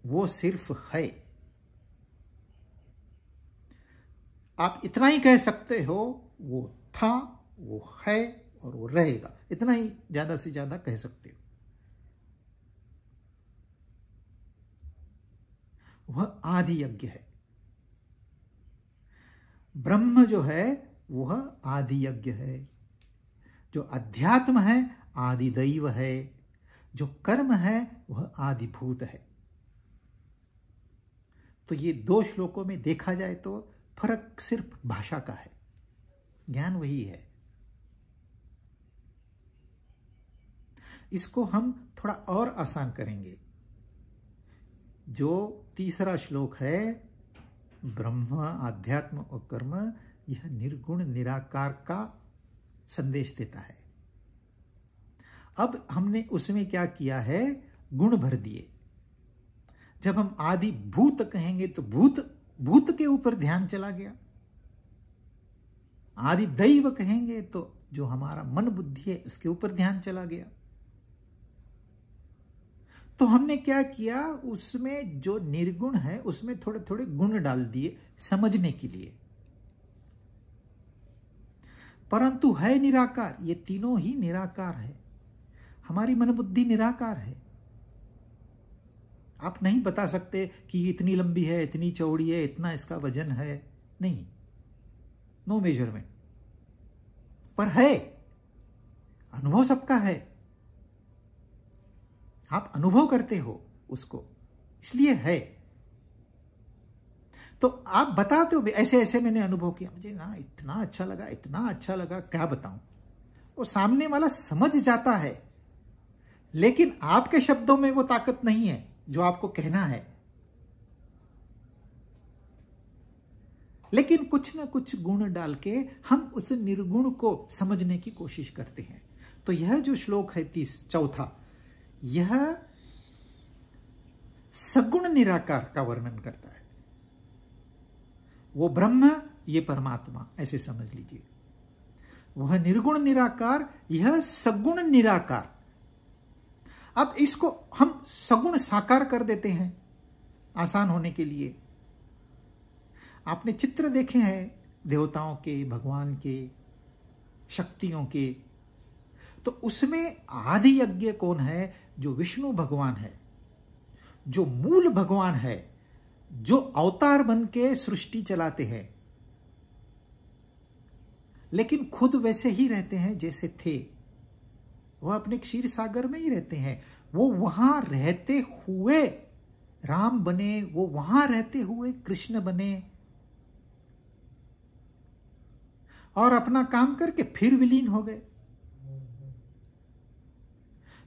वो सिर्फ है। आप इतना ही कह सकते हो, वो था, वो है और वो रहेगा। इतना ही ज्यादा से ज्यादा कह सकते हो। वह आदि यज्ञ है। ब्रह्म जो है वह आदि यज्ञ है। जो अध्यात्म है आदि दैव है। जो कर्म है वह आदिभूत है। तो ये 2 श्लोकों में देखा जाए तो फर्क सिर्फ भाषा का है, ज्ञान वही है। इसको हम थोड़ा और आसान करेंगे। जो तीसरा श्लोक है, ब्रह्म, अध्यात्म और कर्म, यह निर्गुण निराकार का संदेश देता है। अब हमने उसमें क्या किया है? गुण भर दिए। जब हम आदि भूत कहेंगे तो भूत के ऊपर ध्यान चला गया। आदि दैव कहेंगे तो जो हमारा मन बुद्धि है उसके ऊपर ध्यान चला गया। तो हमने क्या किया? उसमें जो निर्गुण है उसमें थोड़े थोड़े गुण डाल दिए समझने के लिए। परंतु है निराकार। ये तीनों ही निराकार है। हमारी मन बुद्धि निराकार है। आप नहीं बता सकते कि इतनी लंबी है, इतनी चौड़ी है, इतना इसका वजन है। नहीं, नो मेजरमेंट। पर है, अनुभव सबका है। आप अनुभव करते हो उसको, इसलिए है। तो आप बताते हो ऐसे ऐसे मैंने अनुभव किया, मुझे ना इतना अच्छा लगा, इतना अच्छा लगा, क्या बताऊं। वो सामने वाला समझ जाता है, लेकिन आपके शब्दों में वो ताकत नहीं है जो आपको कहना है। लेकिन कुछ ना कुछ गुण डाल के हम उस निर्गुण को समझने की कोशिश करते हैं। तो यह जो श्लोक है 34, यह सगुण निराकार का वर्णन करता है। वो ब्रह्म, ये परमात्मा, ऐसे समझ लीजिए। वह निर्गुण निराकार, यह सगुण निराकार। अब इसको हम सगुण साकार कर देते हैं आसान होने के लिए। आपने चित्र देखे हैं देवताओं के, भगवान के, शक्तियों के। तो उसमें आदि यज्ञ कौन है? जो विष्णु भगवान है, जो मूल भगवान है, जो अवतार बन के सृष्टि चलाते हैं, लेकिन खुद वैसे ही रहते हैं जैसे थे। वह अपने क्षीर सागर में ही रहते हैं। वो वहां रहते हुए राम बने, वो वहां रहते हुए कृष्ण बने, और अपना काम करके फिर विलीन हो गए।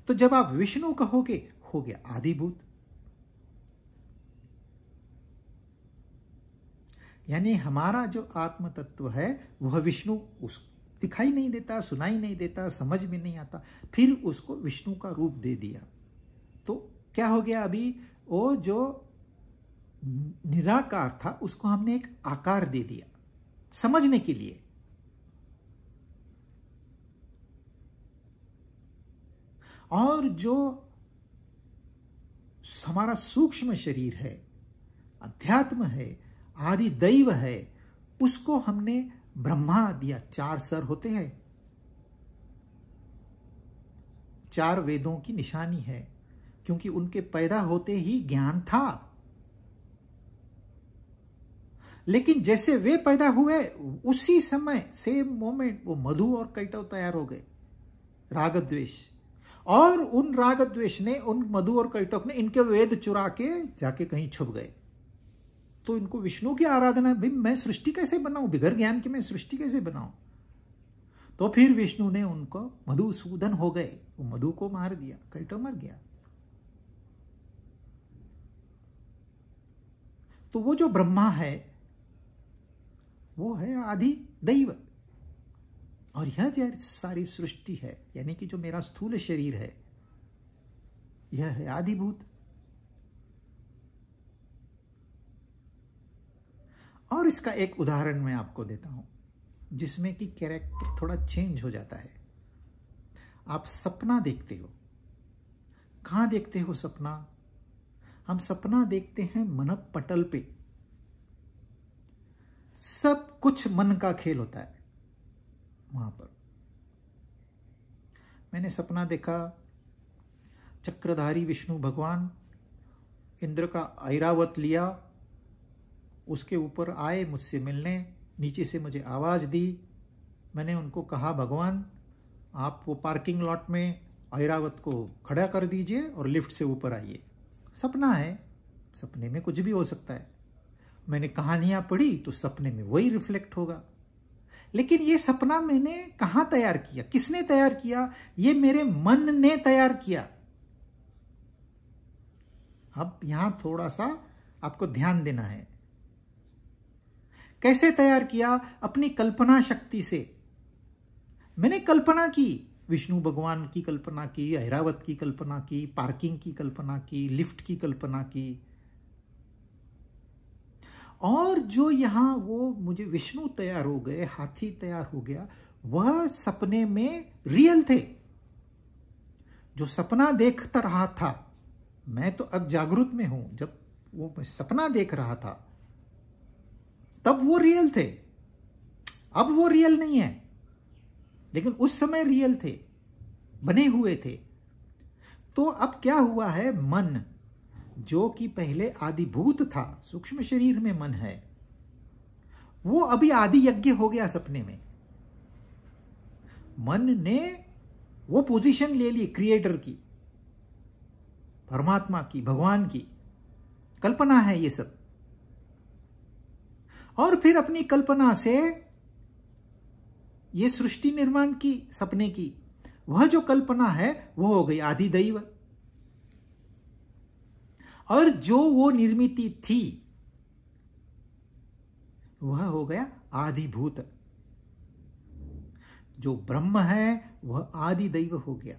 तो जब आप विष्णु कहोगे, हो गया आदिभूत। यानी हमारा जो आत्म तत्व है वह विष्णु, उस दिखाई नहीं देता, सुनाई नहीं देता, समझ में नहीं आता, फिर उसको विष्णु का रूप दे दिया। तो क्या हो गया? अभी वो जो निराकार था उसको हमने एक आकार दे दिया समझने के लिए। और जो हमारा सूक्ष्म शरीर है, अध्यात्म है, आदि दैव है, उसको हमने ब्रह्मा दिया। 4 सर होते हैं, 4 वेदों की निशानी है, क्योंकि उनके पैदा होते ही ज्ञान था। लेकिन जैसे वे पैदा हुए उसी समय, सेम मोमेंट, वो मधु और कैटव तैयार हो गए, राग द्वेष। और उन राग द्वेष ने, उन मधु और कैटव ने इनके वेद चुरा के जाके कहीं छुप गए। तो इनको विष्णु की आराधना, भाई मैं सृष्टि कैसे बनाऊं, बिगर ज्ञान के मैं सृष्टि कैसे बनाऊं। तो फिर विष्णु ने उनको, मधुसूदन हो गए, वो मधु को मार दिया, कैटव मर गया। तो वो जो ब्रह्मा है वो है आदि दैव। और यह जो सारी सृष्टि है, यानी कि जो मेरा स्थूल शरीर है, यह है आदिभूत। और इसका एक उदाहरण मैं आपको देता हूं। जिसमें कि कैरेक्टर थोड़ा चेंज हो जाता है। आप सपना देखते हो, कहाँ देखते हो सपना? हम सपना देखते हैं मन पटल पे। सब कुछ मन का खेल होता है वहां पर। मैंने सपना देखा, चक्रधारी विष्णु भगवान इंद्र का ऐरावत लिया, उसके ऊपर आए मुझसे मिलने, नीचे से मुझे आवाज दी। मैंने उनको कहा, भगवान आप वो पार्किंग लॉट में ऐरावत को खड़ा कर दीजिए और लिफ्ट से ऊपर आइए। सपना है, सपने में कुछ भी हो सकता है। मैंने कहानियां पढ़ी तो सपने में वही रिफ्लेक्ट होगा। लेकिन ये सपना मैंने कहां तैयार किया, किसने तैयार किया? ये मेरे मन ने तैयार किया। अब यहां थोड़ा सा आपको ध्यान देना है। कैसे तैयार किया? अपनी कल्पना शक्ति से। मैंने कल्पना की, विष्णु भगवान की कल्पना की, ऐरावत की कल्पना की, पार्किंग की कल्पना की, लिफ्ट की कल्पना की। और जो यहां वो मुझे विष्णु तैयार हो गए, हाथी तैयार हो गया, वह सपने में रियल थे। जो सपना देखता रहा था, मैं तो अब जागृत में हूं, जब वो सपना देख रहा था तब वो रियल थे। अब वो रियल नहीं है, लेकिन उस समय रियल थे, बने हुए थे। तो अब क्या हुआ है? मन जो कि पहले आदिभूत था, सूक्ष्म शरीर में मन है, वो अभी आदि यज्ञ हो गया सपने में। मन ने वो पोजीशन ले ली क्रिएटर की, परमात्मा की, भगवान की। कल्पना है ये सब। और फिर अपनी कल्पना से ये सृष्टि निर्माण की, सपने की। वह जो कल्पना है वो हो गई आदिदैव। और जो वो निर्मिति थी वह हो गया आदिभूत। जो ब्रह्म है वह आदिदैव हो गया,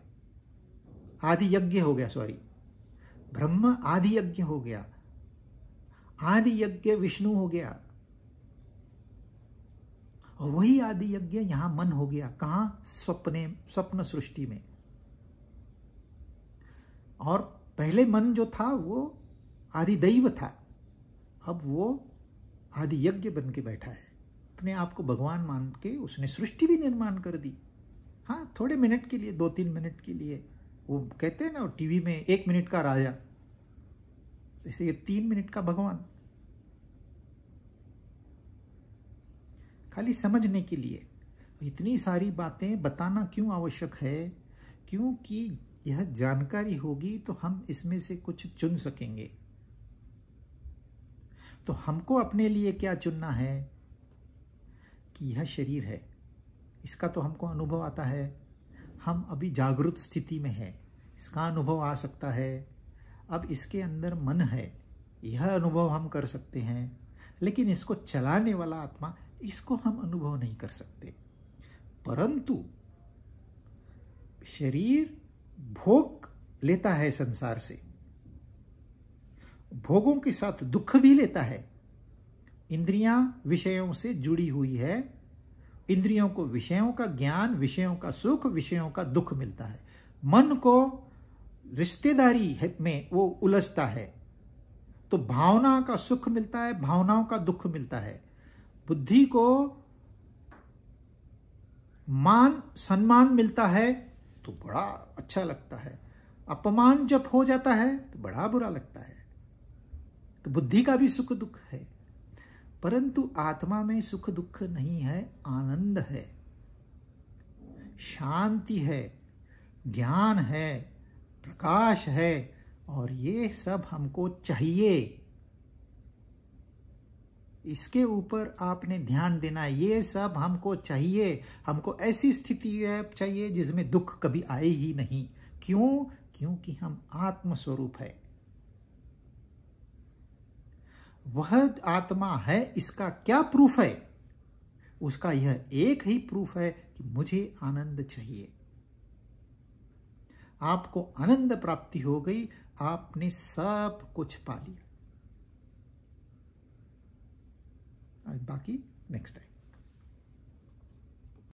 आदि यज्ञ हो गया, सॉरी, ब्रह्म आदि यज्ञ हो गया, आदि यज्ञ विष्णु हो गया। और वही आदि यज्ञ यहां मन हो गया। कहां? स्वप्न सृष्टि में। और पहले मन जो था वो आदिदैव था, अब वो आदि यज्ञ बन के बैठा है। अपने आप को भगवान मान के उसने सृष्टि भी निर्माण कर दी। हाँ, थोड़े मिनट के लिए, 2-3 मिनट के लिए। वो कहते हैं ना टीवी में 1 मिनट का राजा, जैसे ये 3 मिनट का भगवान। खाली समझने के लिए। इतनी सारी बातें बताना क्यों आवश्यक है? क्योंकि यह जानकारी होगी तो हम इसमें से कुछ चुन सकेंगे। तो हमको अपने लिए क्या चुनना है कि यह शरीर है, इसका तो हमको अनुभव आता है। हम अभी जागृत स्थिति में है, इसका अनुभव आ सकता है। अब इसके अंदर मन है, यह अनुभव हम कर सकते हैं। लेकिन इसको चलाने वाला आत्मा, इसको हम अनुभव नहीं कर सकते। परंतु शरीर भोग लेता है संसार से, भोगों के साथ दुख भी लेता है। इंद्रियां विषयों से जुड़ी हुई है, इंद्रियों को विषयों का ज्ञान, विषयों का सुख, विषयों का दुख मिलता है। मन को रिश्तेदारी में वो उलझता है, तो भावना का सुख मिलता है, भावनाओं का दुख मिलता है। बुद्धि को मान सम्मान मिलता है तो बड़ा अच्छा लगता है, अपमान जब हो जाता है तो बड़ा बुरा लगता है। तो बुद्धि का भी सुख दुख है। परंतु आत्मा में सुख दुख नहीं है, आनंद है, शांति है, ज्ञान है, प्रकाश है। और ये सब हमको चाहिए। इसके ऊपर आपने ध्यान देना है। ये सब हमको चाहिए। हमको ऐसी स्थिति चाहिए जिसमें दुख कभी आए ही नहीं। क्यों? क्योंकि हम आत्म स्वरूप है। वह आत्मा है, इसका क्या प्रूफ है? उसका यह एक ही प्रूफ है कि मुझे आनंद चाहिए। आपको आनंद प्राप्ति हो गई, आपने सब कुछ पा लिया। बाकी नेक्स्ट टाइम।